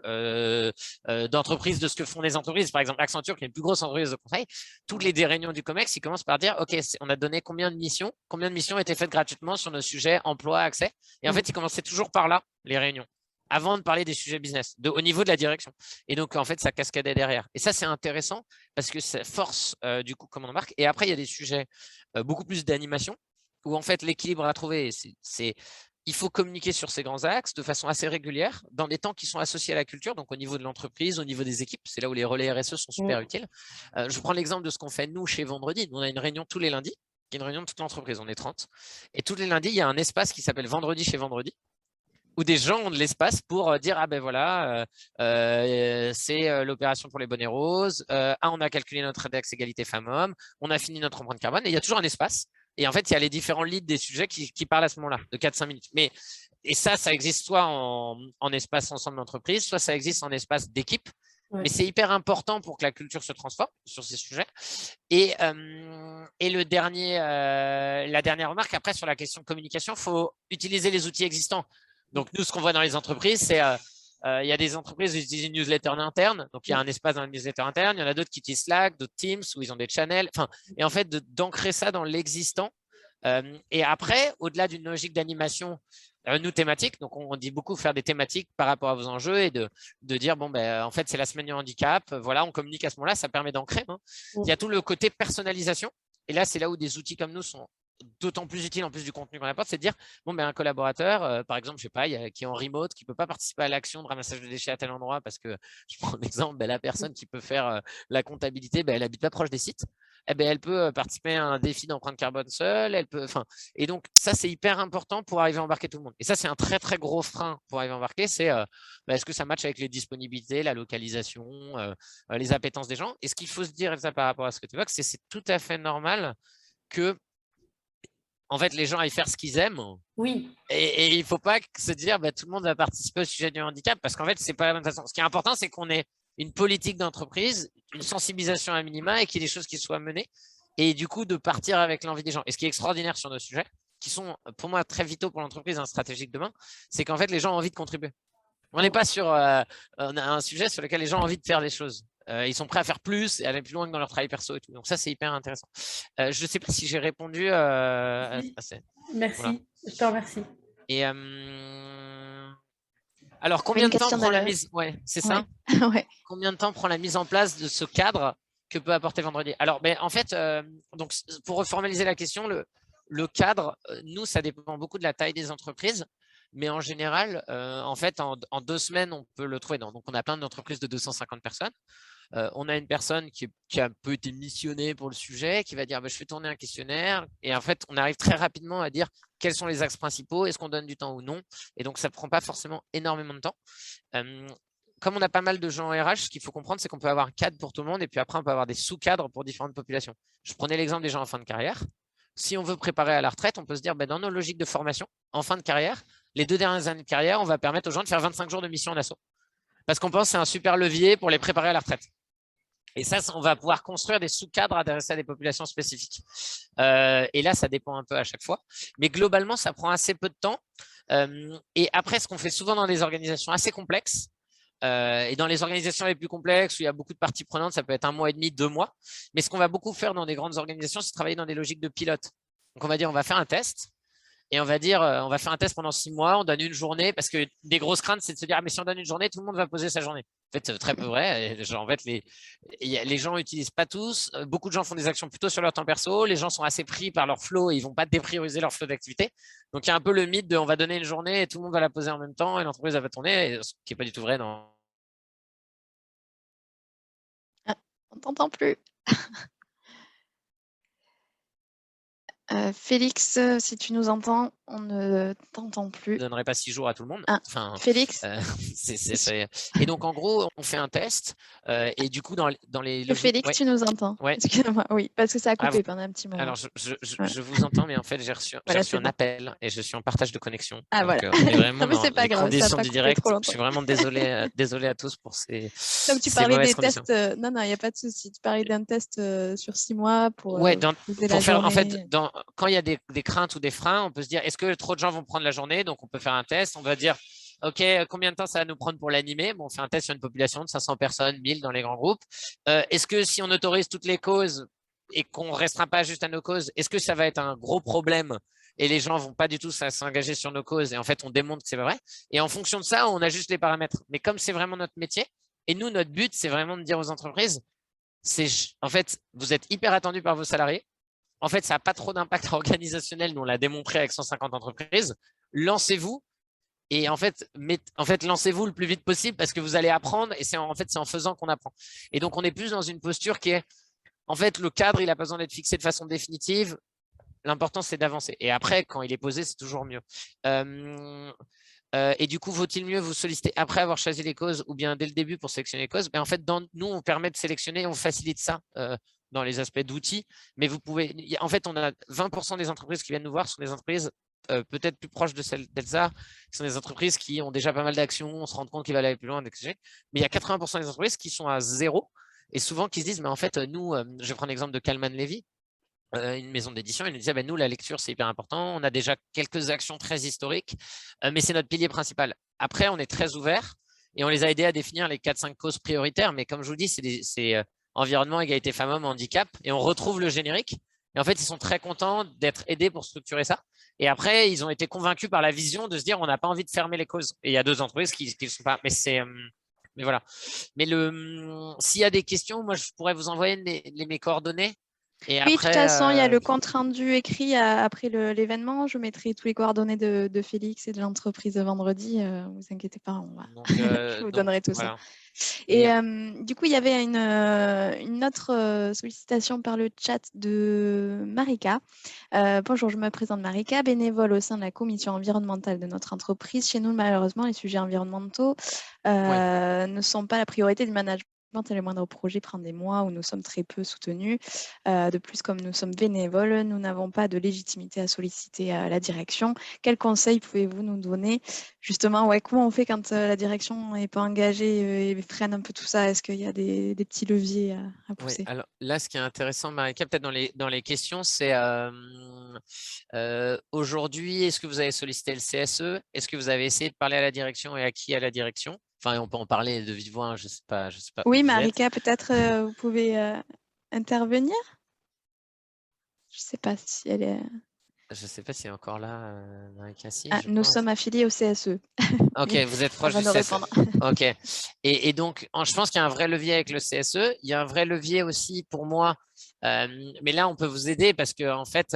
d'entreprises, de ce que font les entreprises. Par exemple, Accenture, qui est une plus grosse entreprise de conseil. Toutes les réunions du COMEX, ils commencent par dire, OK, on a donné combien de missions étaient faites gratuitement sur nos sujets emploi, accès. Et en fait, ils commençaient toujours par là, les réunions, avant de parler des sujets business, au niveau de la direction. Et donc, en fait, ça cascadait derrière. Et ça, c'est intéressant parce que ça force, du coup, comme on marque. Et après, il y a des sujets beaucoup plus d'animation, où en fait l'équilibre à trouver, il faut communiquer sur ces grands axes de façon assez régulière, dans des temps qui sont associés à la culture, donc au niveau de l'entreprise, au niveau des équipes. C'est là où les relais RSE sont super utiles. Je prends l'exemple de ce qu'on fait nous chez Vendredi. Nous, on a une réunion tous les lundis, qui est une réunion de toute l'entreprise, on est 30. Et tous les lundis, il y a un espace qui s'appelle Vendredi chez Vendredi, où des gens ont de l'espace pour dire, ah ben voilà, c'est l'opération pour les bonnets roses, on a calculé notre index égalité femmes-hommes, on a fini notre empreinte carbone, et il y a toujours un espace Et en fait, il y a les différents leads des sujets qui parlent à ce moment-là, de 4-5 minutes. Et ça existe soit en espace ensemble d'entreprise, soit ça existe en espace d'équipe. Ouais. Mais c'est hyper important pour que la culture se transforme sur ces sujets. Et la dernière remarque, après, sur la question de communication, il faut utiliser les outils existants. Donc, nous, ce qu'on voit dans les entreprises, c'est il y a des entreprises qui utilisent une newsletter interne. Donc, il y a un espace dans la newsletter interne. Il y en a d'autres qui utilisent Slack, d'autres Teams, où ils ont des channels. Et en fait, d'ancrer ça dans l'existant. Et après, au-delà d'une logique d'animation, nous, thématiques, donc on dit beaucoup faire des thématiques par rapport à vos enjeux et de dire, bon, en fait, c'est la semaine du handicap. Voilà, on communique à ce moment-là, ça permet d'ancrer. Il y a tout le côté personnalisation. Et là, c'est là où des outils comme nous sont d'autant plus utiles en plus du contenu qu'on apporte, c'est de dire, bon, un collaborateur, par exemple, je sais pas, qui est en remote, qui peut pas participer à l'action de ramassage de déchets à tel endroit parce que, je prends l'exemple, la personne qui peut faire la comptabilité, elle habite pas proche des sites. Elle peut participer à un défi d'empreinte carbone seule. Et donc, ça, c'est hyper important pour arriver à embarquer tout le monde. Et ça, c'est un très, très gros frein pour arriver à embarquer. C'est est-ce que ça matche avec les disponibilités, la localisation, les appétences des gens. Et ce qu'il faut se dire, ça par rapport à ce que tu évoques, c'est tout à fait normal que en fait, les gens aillent faire ce qu'ils aiment. Oui. Et il ne faut pas se dire tout le monde va participer au sujet du handicap parce qu'en fait, ce n'est pas la même façon. Ce qui est important, c'est qu'on ait une politique d'entreprise, une sensibilisation à minima et qu'il y ait des choses qui soient menées et du coup de partir avec l'envie des gens. Et ce qui est extraordinaire sur nos sujets, qui sont pour moi très vitaux pour l'entreprise stratégique demain, c'est qu'en fait les gens ont envie de contribuer. On n'est pas sur un sujet sur lequel les gens ont envie de faire des choses. Ils sont prêts à faire plus et aller plus loin que dans leur travail perso et tout. Donc ça, c'est hyper intéressant. Je ne sais pas si j'ai répondu à ça. Merci, voilà. Je te remercie. Et alors, combien de temps prend la mise c'est ça. Ouais. Combien de temps prend la mise en place de ce cadre que peut apporter Vendredi? Alors, en fait, donc, pour reformaliser la question, le cadre, nous, ça dépend beaucoup de la taille des entreprises. Mais en général, en fait, en 2 semaines, on peut le trouver. Donc, on a plein d'entreprises de 250 personnes. On a une personne qui a un peu été missionnée pour le sujet, qui va dire je fais tourner un questionnaire. Et en fait, on arrive très rapidement à dire quels sont les axes principaux, est-ce qu'on donne du temps ou non. Et donc, ça ne prend pas forcément énormément de temps. Comme on a pas mal de gens en RH, ce qu'il faut comprendre, c'est qu'on peut avoir un cadre pour tout le monde et puis après, on peut avoir des sous-cadres pour différentes populations. Je prenais l'exemple des gens en fin de carrière. Si on veut préparer à la retraite, on peut se dire dans nos logiques de formation, en fin de carrière, les 2 dernières années de carrière, on va permettre aux gens de faire 25 jours de mission en asso. Parce qu'on pense que c'est un super levier pour les préparer à la retraite. Et ça, on va pouvoir construire des sous-cadres adressés à des populations spécifiques. Et là, ça dépend un peu à chaque fois. Mais globalement, ça prend assez peu de temps. Et après, ce qu'on fait souvent dans des organisations assez complexes, et dans les organisations les plus complexes, où il y a beaucoup de parties prenantes, ça peut être 1 mois et demi, 2 mois. Mais ce qu'on va beaucoup faire dans des grandes organisations, c'est travailler dans des logiques de pilote. Donc, on va dire, on va faire un test. Et on va dire, on va faire un test pendant 6 mois, on donne une journée, parce que des grosses craintes, c'est de se dire, mais si on donne une journée, tout le monde va poser sa journée. En fait, c'est très peu vrai. En fait, les gens n'utilisent pas tous. Beaucoup de gens font des actions plutôt sur leur temps perso. Les gens sont assez pris par leur flow et ils ne vont pas déprioriser leur flow d'activité. Donc, il y a un peu le mythe de on va donner une journée et tout le monde va la poser en même temps et l'entreprise va tourner, ce qui n'est pas du tout vrai. On ne t'entend plus. Félix, si tu nous entends, on ne t'entend plus. Je ne donnerai pas 6 jours à tout le monde. Enfin, Félix. Et donc, en gros, on fait un test. Et du coup, dans les logiques... Félix, tu nous entends? Excusez-moi, oui, parce que ça a coupé pendant un petit moment. Alors, je vous entends, mais en fait, j'ai reçu un appel et je suis en partage de connexion. Ah, donc, voilà. On est vraiment non, mais dans les conditions du direct. Je suis vraiment désolé à tous pour ces Comme tu parlais des tests... Non, il n'y a pas de souci. Tu parlais d'un test sur 6 mois pour faire, en fait, quand il y a des craintes ou des freins, on peut se dire, est-ce que trop de gens vont prendre la journée? Donc, on peut faire un test. On va dire, OK, combien de temps ça va nous prendre pour l'animer? Bon, on fait un test sur une population de 500 personnes, 1000 dans les grands groupes. Est-ce que si on autorise toutes les causes et qu'on ne restera pas juste à nos causes, est-ce que ça va être un gros problème et les gens ne vont pas du tout s'engager sur nos causes? Et en fait, on démontre que c'est vrai. Et en fonction de ça, on ajuste les paramètres. Mais comme c'est vraiment notre métier, et nous, notre but, c'est vraiment de dire aux entreprises, en fait, vous êtes hyper attendus par vos salariés. En fait, ça n'a pas trop d'impact organisationnel. Nous, on l'a démontré avec 150 entreprises. Lancez-vous. Et en fait, lancez-vous le plus vite possible parce que vous allez apprendre. Et c'est en faisant qu'on apprend. Et donc, on est plus dans une posture qui est, en fait, le cadre, il n'a pas besoin d'être fixé de façon définitive. L'important, c'est d'avancer. Et après, quand il est posé, c'est toujours mieux. Et du coup, vaut-il mieux vous solliciter après avoir choisi les causes ou bien dès le début pour sélectionner les causes? En fait, nous, on permet de sélectionner, on facilite ça dans les aspects d'outils, mais vous pouvez… En fait, on a 20% des entreprises qui viennent nous voir sont des entreprises peut-être plus proches de celles d'Elsa, qui sont des entreprises qui ont déjà pas mal d'actions, on se rend compte qu'ils veulent aller plus loin, etc. Mais il y a 80% des entreprises qui sont à zéro et souvent qui se disent, mais en fait, nous, je vais prendre l'exemple de Kalman Levy, une maison d'édition, il nous disait, nous, la lecture, c'est hyper important, on a déjà quelques actions très historiques, mais c'est notre pilier principal. Après, on est très ouvert et on les a aidés à définir les 4-5 causes prioritaires, mais comme je vous dis, c'est environnement, égalité femmes-hommes, handicap, et on retrouve le générique. Et en fait, ils sont très contents d'être aidés pour structurer ça. Et après, ils ont été convaincus par la vision de se dire, on n'a pas envie de fermer les causes. Et il y a 2 entreprises qui ne sont pas, mais voilà. Mais s'il y a des questions, moi, je pourrais vous envoyer mes coordonnées. Et Oui, de toute façon, il y a le après, compte rendu écrit après l'événement. Je mettrai tous les coordonnées de Félix et de l'entreprise de vendredi. Vous inquiétez pas, je vous donnerai tout ça. voilà. Et du coup, il y avait une autre sollicitation par le chat de Marika. Bonjour, je me présente Marika, bénévole au sein de la commission environnementale de notre entreprise. Chez nous, malheureusement, les sujets environnementaux ne sont pas la priorité du management. Et le moindre projet prend des mois où nous sommes très peu soutenus. De plus, comme nous sommes bénévoles, nous n'avons pas de légitimité à solliciter la direction. Quels conseils pouvez-vous nous donner? Justement, comment on fait quand la direction n'est pas engagée et freine un peu tout ça? Est-ce qu'il y a des petits leviers à pousser? Alors là, ce qui est intéressant, Marika, peut-être dans les questions, c'est aujourd'hui, est-ce que vous avez sollicité le CSE? Est-ce que vous avez essayé de parler à la direction et à qui à la direction? Enfin, on peut en parler de vive voix, je sais pas où Oui, vous êtes. Marika, peut-être vous pouvez intervenir? Je ne sais pas si elle est… Je ne sais pas si elle est encore là, Marika, si, je nous pense. sommes affiliés au CSE. Ok, vous êtes proche va du nous CSE. répondre. Ok. Et donc, je pense qu'il y a un vrai levier avec le CSE. Il y a un vrai levier aussi pour moi. Mais là, on peut vous aider parce que, en fait,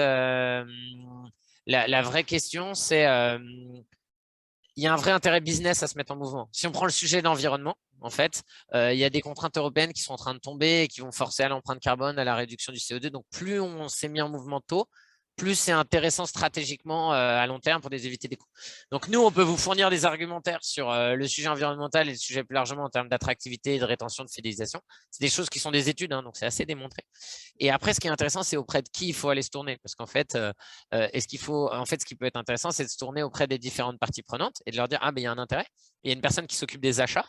la vraie question, c'est il y a un vrai intérêt business à se mettre en mouvement. Si on prend le sujet de l'environnement, en fait, il y a des contraintes européennes qui sont en train de tomber et qui vont forcer à l'empreinte carbone, à la réduction du CO2. Donc, plus on s'est mis en mouvement tôt, plus c'est intéressant stratégiquement à long terme pour éviter des coûts. Donc, nous, on peut vous fournir des argumentaires sur le sujet environnemental et le sujet plus largement en termes d'attractivité, de rétention, de fidélisation. C'est des choses qui sont des études, donc c'est assez démontré. Et après, ce qui est intéressant, c'est auprès de qui il faut aller se tourner. Parce qu'en fait, ce qui peut être intéressant, c'est de se tourner auprès des différentes parties prenantes et de leur dire, il y a un intérêt. Il y a une personne qui s'occupe des achats.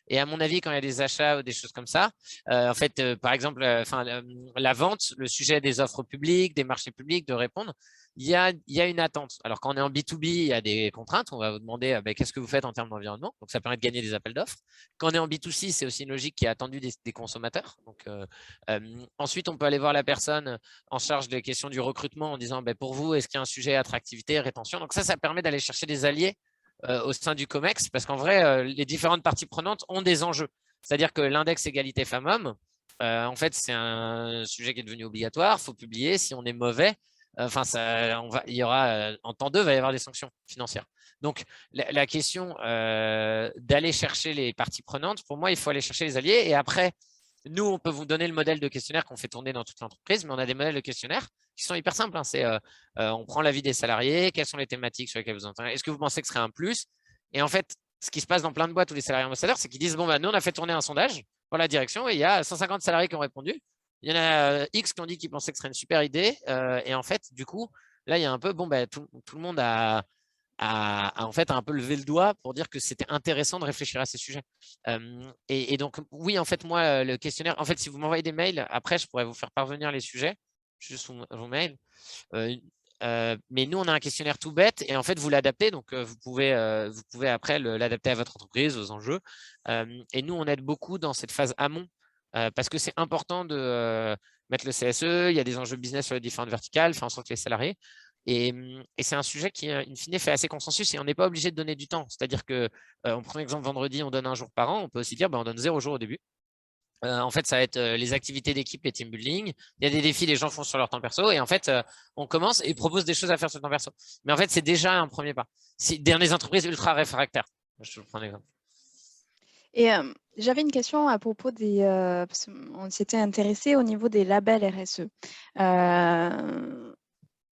Et à mon avis, quand il y a des achats ou des choses comme ça, par exemple, la vente, le sujet des offres publiques, des marchés publics, de répondre, il y a une attente. Alors, quand on est en B2B, il y a des contraintes. On va vous demander qu'est-ce que vous faites en termes d'environnement. Donc, ça permet de gagner des appels d'offres. Quand on est en B2C, c'est aussi une logique qui est attendue des consommateurs. Donc, ensuite, on peut aller voir la personne en charge des questions du recrutement en disant, pour vous, est-ce qu'il y a un sujet attractivité, rétention? Donc, ça permet d'aller chercher des alliés au sein du COMEX, parce qu'en vrai, les différentes parties prenantes ont des enjeux. C'est-à-dire que l'index égalité femmes-hommes, en fait, c'est un sujet qui est devenu obligatoire, il faut publier. Si on est mauvais, il y aura, en temps 2, il va y avoir des sanctions financières. Donc, la question d'aller chercher les parties prenantes, pour moi, il faut aller chercher les alliés. Et après, nous, on peut vous donner le modèle de questionnaire qu'on fait tourner dans toute l'entreprise, mais on a des modèles de questionnaire qui sont hyper simples. On prend l'avis des salariés, quelles sont les thématiques sur lesquelles vous entendez, est-ce que vous pensez que ce serait un plus? Et en fait, ce qui se passe dans plein de boîtes où les salariés ambassadeurs, c'est qu'ils disent, nous, on a fait tourner un sondage pour la direction et il y a 150 salariés qui ont répondu. Il y en a X qui ont dit qu'ils pensaient que ce serait une super idée. Et en fait, du coup, là, il y a un peu, tout le monde a en fait un peu levé le doigt pour dire que c'était intéressant de réfléchir à ces sujets. Et donc, oui, en fait, moi, le questionnaire, en fait, si vous m'envoyez des mails, après, je pourrais vous faire parvenir les sujets, juste vos mails. Mais nous, on a un questionnaire tout bête et en fait, vous l'adaptez. Donc, vous pouvez après l'adapter à votre entreprise, aux enjeux. Et nous, on aide beaucoup dans cette phase amont parce que c'est important de mettre le CSE. Il y a des enjeux business sur les différentes verticales, faire en sorte que les salariés. Et c'est un sujet qui, in fine, fait assez consensus et on n'est pas obligé de donner du temps. C'est-à-dire que, on prend l'exemple vendredi, on donne un jour par an. On peut aussi dire, on donne 0 jours au début. En fait, ça va être les activités d'équipe et team building. Il y a des défis, les gens font sur leur temps perso. Et en fait, on commence et propose des choses à faire sur le temps perso. Mais en fait, c'est déjà un premier pas. Dans les entreprises ultra réfractaires. Je vous prends un exemple. Et j'avais une question à propos des… parce qu'on s'était intéressé au niveau des labels RSE.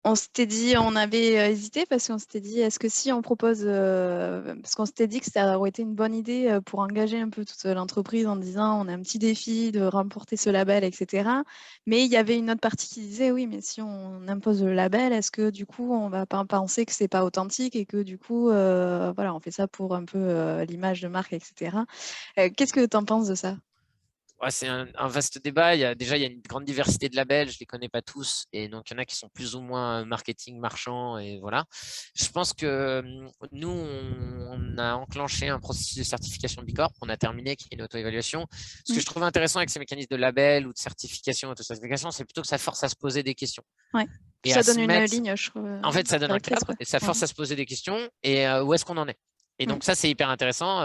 On s'était dit, on avait hésité parce qu'on s'était dit, est-ce que si on propose, parce qu'on s'était dit que ça aurait été une bonne idée pour engager un peu toute l'entreprise en disant, on a un petit défi de remporter ce label, etc. Mais il y avait une autre partie qui disait, oui, mais si on impose le label, est-ce que du coup, on va pas penser que c'est pas authentique et que du coup, voilà, on fait ça pour un peu l'image de marque, etc. Qu'est-ce que tu en penses de ça? Ouais, c'est un vaste débat. Il y a une grande diversité de labels. Je les connais pas tous. Et donc, il y en a qui sont plus ou moins marketing, marchand. Et voilà. Je pense que nous, on a enclenché un processus de certification Bicorp. On a terminé, qui est une auto-évaluation. Ce que je trouve intéressant avec ces mécanismes de label ou de certification, auto-certification, c'est plutôt que ça force à se poser des questions. Ouais. Et Ça à donne se une mettre... ligne, je trouve. En fait, ça donne un directrice, cadre quoi. et ça force à se poser des questions. Et où est-ce qu'on en est? Et donc, ça, c'est hyper intéressant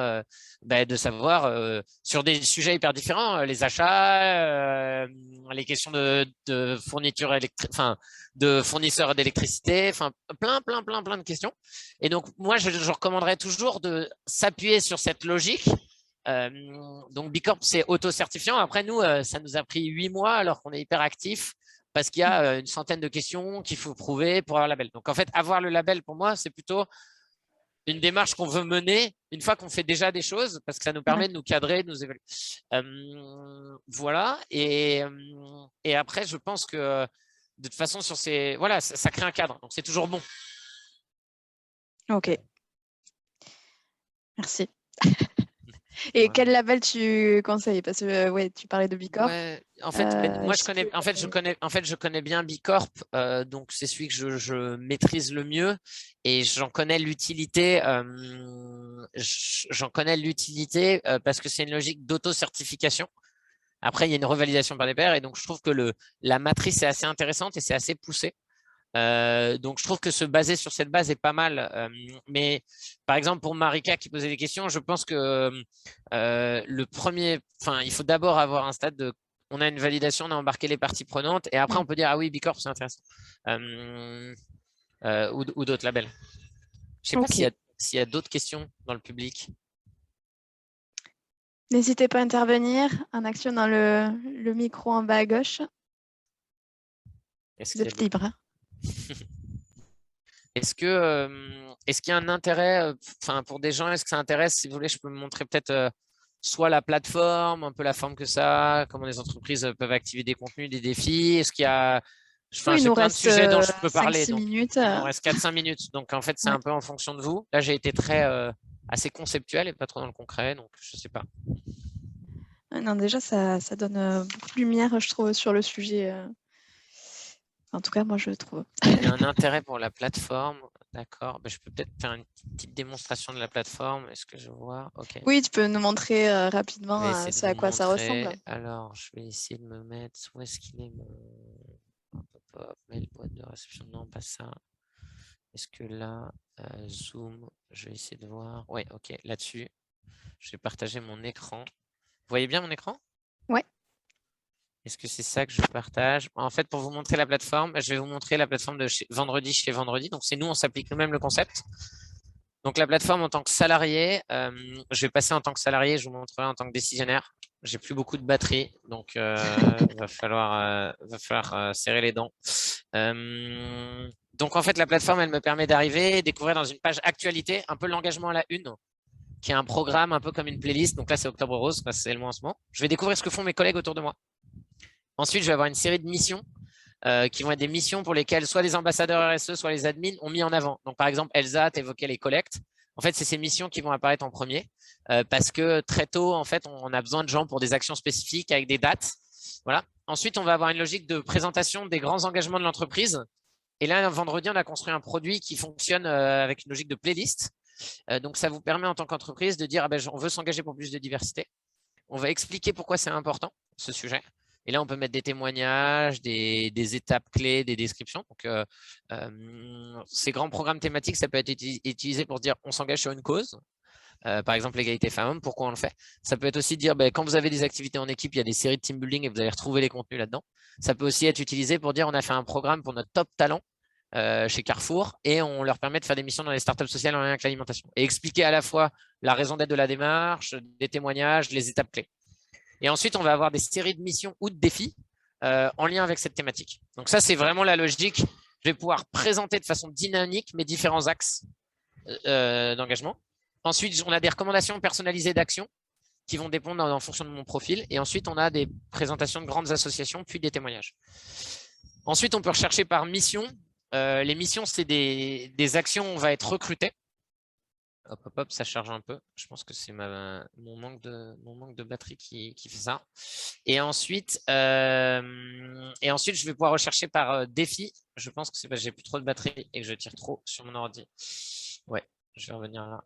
de savoir sur des sujets hyper différents, les achats, les questions de fourniture enfin, de fournisseurs d'électricité, enfin, plein de questions. Et donc, moi, je recommanderais toujours de s'appuyer sur cette logique. Donc, Bicorp, c'est auto-certifiant. Après, nous, ça nous a pris 8 mois alors qu'on est hyper actifs parce qu'il y a une centaine de questions qu'il faut prouver pour avoir le label. Donc, en fait, avoir le label, pour moi, c'est plutôt une démarche qu'on veut mener une fois qu'on fait déjà des choses, parce que ça nous permet de nous cadrer, de nous évaluer. Voilà. Et après, je pense que de toute façon, sur ces, voilà, ça crée un cadre. Donc, c'est toujours bon. Ok. Merci. Et voilà. Quel label tu conseilles? Parce que ouais, tu parlais de Bicorp. Ouais, en fait, moi je connais bien Bicorp, donc c'est celui que je maîtrise le mieux et j'en connais l'utilité. Parce que c'est une logique d'auto-certification. Après, il y a une revalidation par les pairs et donc je trouve que la matrice est assez intéressante et c'est assez poussé. Donc, je trouve que se baser sur cette base est pas mal. Mais par exemple, pour Marika qui posait des questions, je pense que il faut d'abord avoir un stade de. On a une validation, on a embarqué les parties prenantes et après, on peut dire ah oui, Bicorp, c'est intéressant. Ou d'autres labels. Je ne sais pas s'il y a d'autres questions dans le public. N'hésitez pas à intervenir. Un action dans le micro en bas à gauche. Vous êtes libre. Est-ce qu'il y a un intérêt, pour des gens, est-ce que ça intéresse? Si vous voulez, je peux me montrer peut-être soit la plateforme, un peu la forme que ça, comment les entreprises peuvent activer des contenus, des défis. Est-ce qu'il y a il nous reste de sujets dont je peux parler. 5-6 minutes. Il nous reste 4-5 minutes. Donc, en fait, c'est un peu en fonction de vous. Là, j'ai été assez conceptuel et pas trop dans le concret, donc je ne sais pas. Non, déjà, ça donne beaucoup de lumière, je trouve, sur le sujet. En tout cas, moi, je trouve. Il y a un intérêt pour la plateforme. D'accord. Je peux peut-être faire une petite démonstration de la plateforme. Est-ce que je vois? Okay. Oui, tu peux nous montrer rapidement à quoi ça ressemble. Alors, je vais essayer de me mettre. Où est-ce qu'il est mon mail, boîte de réception? Non, pas ça. Est-ce que là, Zoom, je vais essayer de voir. Oui, ok, là-dessus. Je vais partager mon écran. Vous voyez bien mon écran? Ouais. Est-ce que c'est ça que je partage? En fait, pour vous montrer la plateforme, je vais vous montrer la plateforme de Vendredi chez Vendredi. Donc, c'est nous, on s'applique nous-mêmes le concept. Donc, la plateforme en tant que salarié, je vais passer en tant que salarié, je vous montrerai en tant que décisionnaire. J'ai plus beaucoup de batterie, donc va falloir serrer les dents. Donc, en fait, la plateforme, elle me permet d'arriver, découvrir dans une page actualité un peu l'engagement à la une, qui est un programme un peu comme une playlist. Donc là, c'est Octobre Rose, c'est le lancement. Je vais découvrir ce que font mes collègues autour de moi. Ensuite, je vais avoir une série de missions qui vont être des missions pour lesquelles soit les ambassadeurs RSE, soit les admins ont mis en avant. Donc, par exemple, Elsa, tu évoquais les collectes. En fait, c'est ces missions qui vont apparaître en premier parce que très tôt, en fait, on a besoin de gens pour des actions spécifiques avec des dates. Voilà. Ensuite, on va avoir une logique de présentation des grands engagements de l'entreprise. Et là, vendredi, on a construit un produit qui fonctionne avec une logique de playlist. Donc, ça vous permet en tant qu'entreprise de dire on veut s'engager pour plus de diversité. On va expliquer pourquoi c'est important, ce sujet. Et là, on peut mettre des témoignages, des étapes clés, des descriptions. Donc, ces grands programmes thématiques, ça peut être utilisé pour dire on s'engage sur une cause. Par exemple, l'égalité femmes-hommes, pourquoi on le fait? Ça peut être aussi dire quand vous avez des activités en équipe, il y a des séries de team building et vous allez retrouver les contenus là-dedans. Ça peut aussi être utilisé pour dire on a fait un programme pour notre top talent chez Carrefour et on leur permet de faire des missions dans les startups sociales en lien avec l'alimentation. Et expliquer à la fois la raison d'être de la démarche, des témoignages, les étapes clés. Et ensuite, on va avoir des séries de missions ou de défis en lien avec cette thématique. Donc ça, c'est vraiment la logique Je vais pouvoir présenter de façon dynamique mes différents axes d'engagement. Ensuite, on a des recommandations personnalisées d'actions qui vont dépendre en fonction de mon profil. Et ensuite, on a des présentations de grandes associations, puis des témoignages. Ensuite, on peut rechercher par mission. Les missions, c'est des actions où on va être recruté. Hop, hop, hop, ça charge un peu. Je pense que c'est mon manque de batterie qui fait ça. Et ensuite, je vais pouvoir rechercher par défi. Je pense que c'est parce que j'ai plus trop de batterie et que je tire trop sur mon ordi. Ouais, je vais revenir là.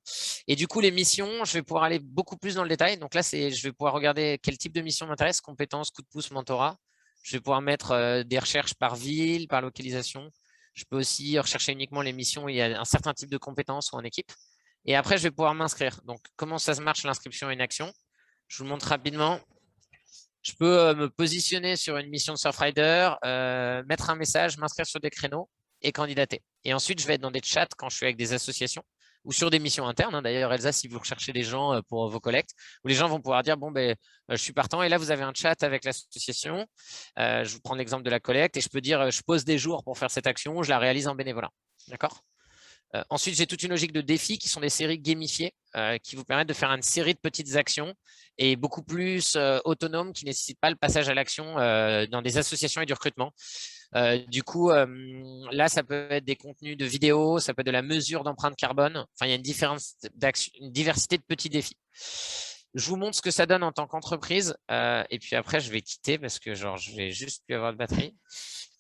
Et du coup, les missions, je vais pouvoir aller beaucoup plus dans le détail. Donc là, je vais pouvoir regarder quel type de mission m'intéresse, compétences, coup de pouce, mentorat. Je vais pouvoir mettre des recherches par ville, par localisation. Je peux aussi rechercher uniquement les missions où il y a un certain type de compétences ou en équipe. Et après, je vais pouvoir m'inscrire. Donc, comment ça se marche l'inscription à une action? Je vous le montre rapidement. Je peux me positionner sur une mission de Surfrider, mettre un message, m'inscrire sur des créneaux et candidater. Et ensuite, je vais être dans des chats quand je suis avec des associations ou sur des missions internes. D'ailleurs, Elsa, si vous recherchez des gens pour vos collectes, où les gens vont pouvoir dire, bon, je suis partant. Et là, vous avez un chat avec l'association. Je vous prends l'exemple de la collecte et je peux dire, je pose des jours pour faire cette action, je la réalise en bénévolat. D'accord ? Ensuite, j'ai toute une logique de défis qui sont des séries gamifiées qui vous permettent de faire une série de petites actions et beaucoup plus autonomes qui ne nécessitent pas le passage à l'action dans des associations et du recrutement. Du coup, là, ça peut être des contenus de vidéos, ça peut être de la mesure d'empreinte carbone. Enfin, il y a une diversité de petits défis. Je vous montre ce que ça donne en tant qu'entreprise et puis après, je vais quitter parce que je vais juste plus avoir de batterie.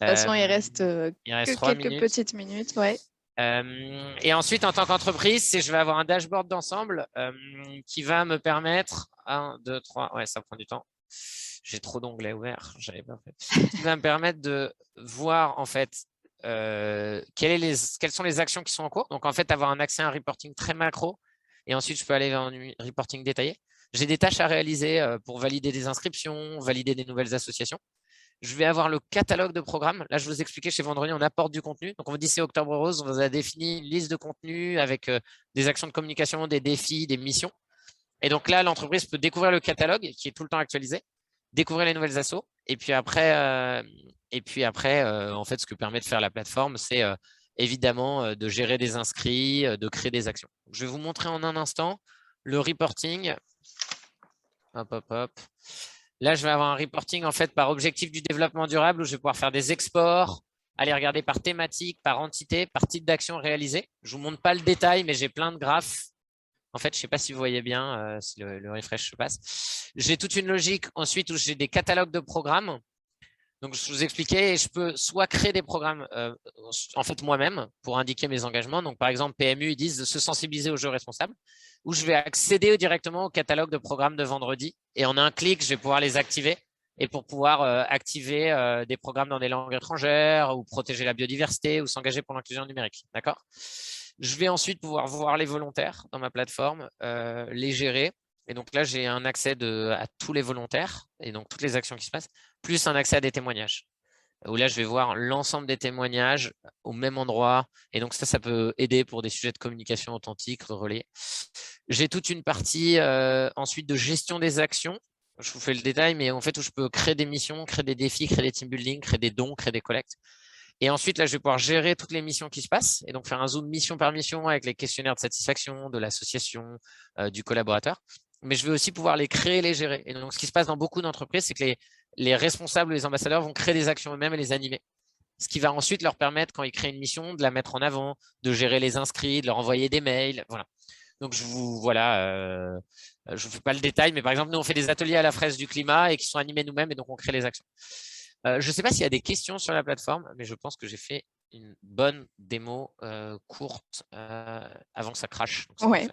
De toute façon, il reste que 3 quelques minutes. petites minutes. Ouais. Et ensuite, en tant qu'entreprise, je vais avoir un dashboard d'ensemble qui va me permettre 1, 2, 3, ouais, ça prend du temps. J'ai trop d'onglets ouverts, j'avais pas fait. Qui va me permettre de voir en fait quelles sont les actions qui sont en cours. Donc en fait, avoir un accès à un reporting très macro. Et ensuite, je peux aller vers un reporting détaillé. J'ai des tâches à réaliser pour valider des inscriptions, valider des nouvelles associations. Je vais avoir le catalogue de programmes. Là, je vous expliquais chez Vendredi, on apporte du contenu. Donc, on vous dit c'est Octobre Rose. On vous a défini une liste de contenus avec des actions de communication, des défis, des missions. Et donc là, l'entreprise peut découvrir le catalogue qui est tout le temps actualisé, découvrir les nouvelles assos. Et puis après, en fait, ce que permet de faire la plateforme, c'est évidemment de gérer des inscrits, de créer des actions. Je vais vous montrer en un instant le reporting. Hop, hop, hop. Là, je vais avoir un reporting en fait par objectif du développement durable où je vais pouvoir faire des exports, aller regarder par thématique, par entité, par type d'action réalisée. Je ne vous montre pas le détail, mais j'ai plein de graphes. En fait, je ne sais pas si vous voyez bien, si le refresh se passe. J'ai toute une logique ensuite où j'ai des catalogues de programmes. Donc, je vous expliquais, je peux soit créer des programmes en fait moi-même pour indiquer mes engagements. Donc, par exemple, PMU, ils disent de se sensibiliser aux jeux responsables, où je vais accéder directement au catalogue de programmes de Vendredi. Et en un clic, je vais pouvoir les activer. Et pour pouvoir activer des programmes dans des langues étrangères ou protéger la biodiversité ou s'engager pour l'inclusion numérique. D'accord ? Je vais ensuite pouvoir voir les volontaires dans ma plateforme, les gérer. Et donc là, j'ai un accès à tous les volontaires et donc toutes les actions qui se passent, plus un accès à des témoignages. Où là, je vais voir l'ensemble des témoignages au même endroit. Et donc ça peut aider pour des sujets de communication authentique, de relais. J'ai toute une partie ensuite de gestion des actions. Je vous fais le détail, mais en fait, où je peux créer des missions, créer des défis, créer des team building, créer des dons, créer des collectes. Et ensuite, là, je vais pouvoir gérer toutes les missions qui se passent et donc faire un zoom mission par mission avec les questionnaires de satisfaction de l'association, du collaborateur. Mais je vais aussi pouvoir les créer et les gérer. Et donc, ce qui se passe dans beaucoup d'entreprises, c'est que les responsables, les ambassadeurs vont créer des actions eux-mêmes et les animer. Ce qui va ensuite leur permettre, quand ils créent une mission, de la mettre en avant, de gérer les inscrits, de leur envoyer des mails. Voilà. Donc, je vous fais pas le détail, mais par exemple, nous, on fait des ateliers à la fraise du climat et qui sont animés nous-mêmes et donc on crée les actions. Je ne sais pas s'il y a des questions sur la plateforme, mais je pense que j'ai fait une bonne démo courte avant que ça crache. Ouais.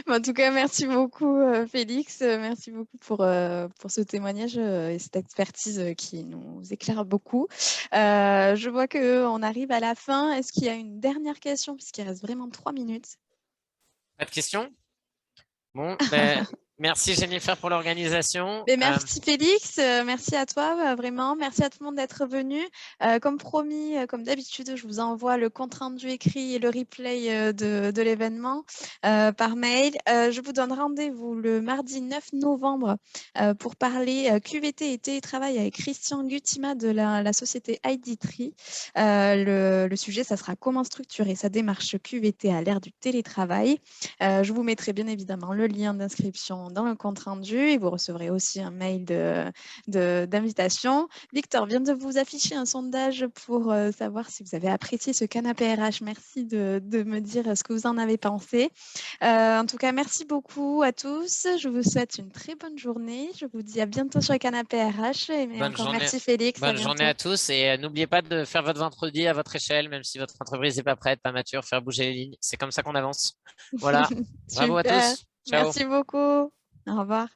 En tout cas, merci beaucoup, Félix. Merci beaucoup pour ce témoignage et cette expertise qui nous éclaire beaucoup. Je vois qu'on arrive à la fin. Est-ce qu'il y a une dernière question, puisqu'il reste vraiment 3 minutes? Pas de questions? Bon, Merci Jennifer pour l'organisation. Mais merci Félix, merci à toi vraiment, merci à tout le monde d'être venu. Comme promis, comme d'habitude, je vous envoie le compte rendu écrit et le replay de l'événement par mail. Je vous donne rendez-vous le mardi 9 novembre pour parler QVT et télétravail avec Christian Guttima de la société ID3. Le sujet, ça sera comment structurer sa démarche QVT à l'ère du télétravail. Je vous mettrai bien évidemment le lien d'inscription dans le compte rendu et vous recevrez aussi un mail d'invitation. Victor vient de vous afficher un sondage pour savoir si vous avez apprécié ce canapé RH. Merci de me dire ce que vous en avez pensé. En tout cas, merci beaucoup à tous. Je vous souhaite une très bonne journée. Je vous dis à bientôt sur le canapé RH. Et merci Félix. Bonne journée à tous et n'oubliez pas de faire votre vendredi à votre échelle, même si votre entreprise n'est pas prête, pas mature, faire bouger les lignes. C'est comme ça qu'on avance. Voilà. Bravo à tous. Ciao. Merci beaucoup. Au revoir.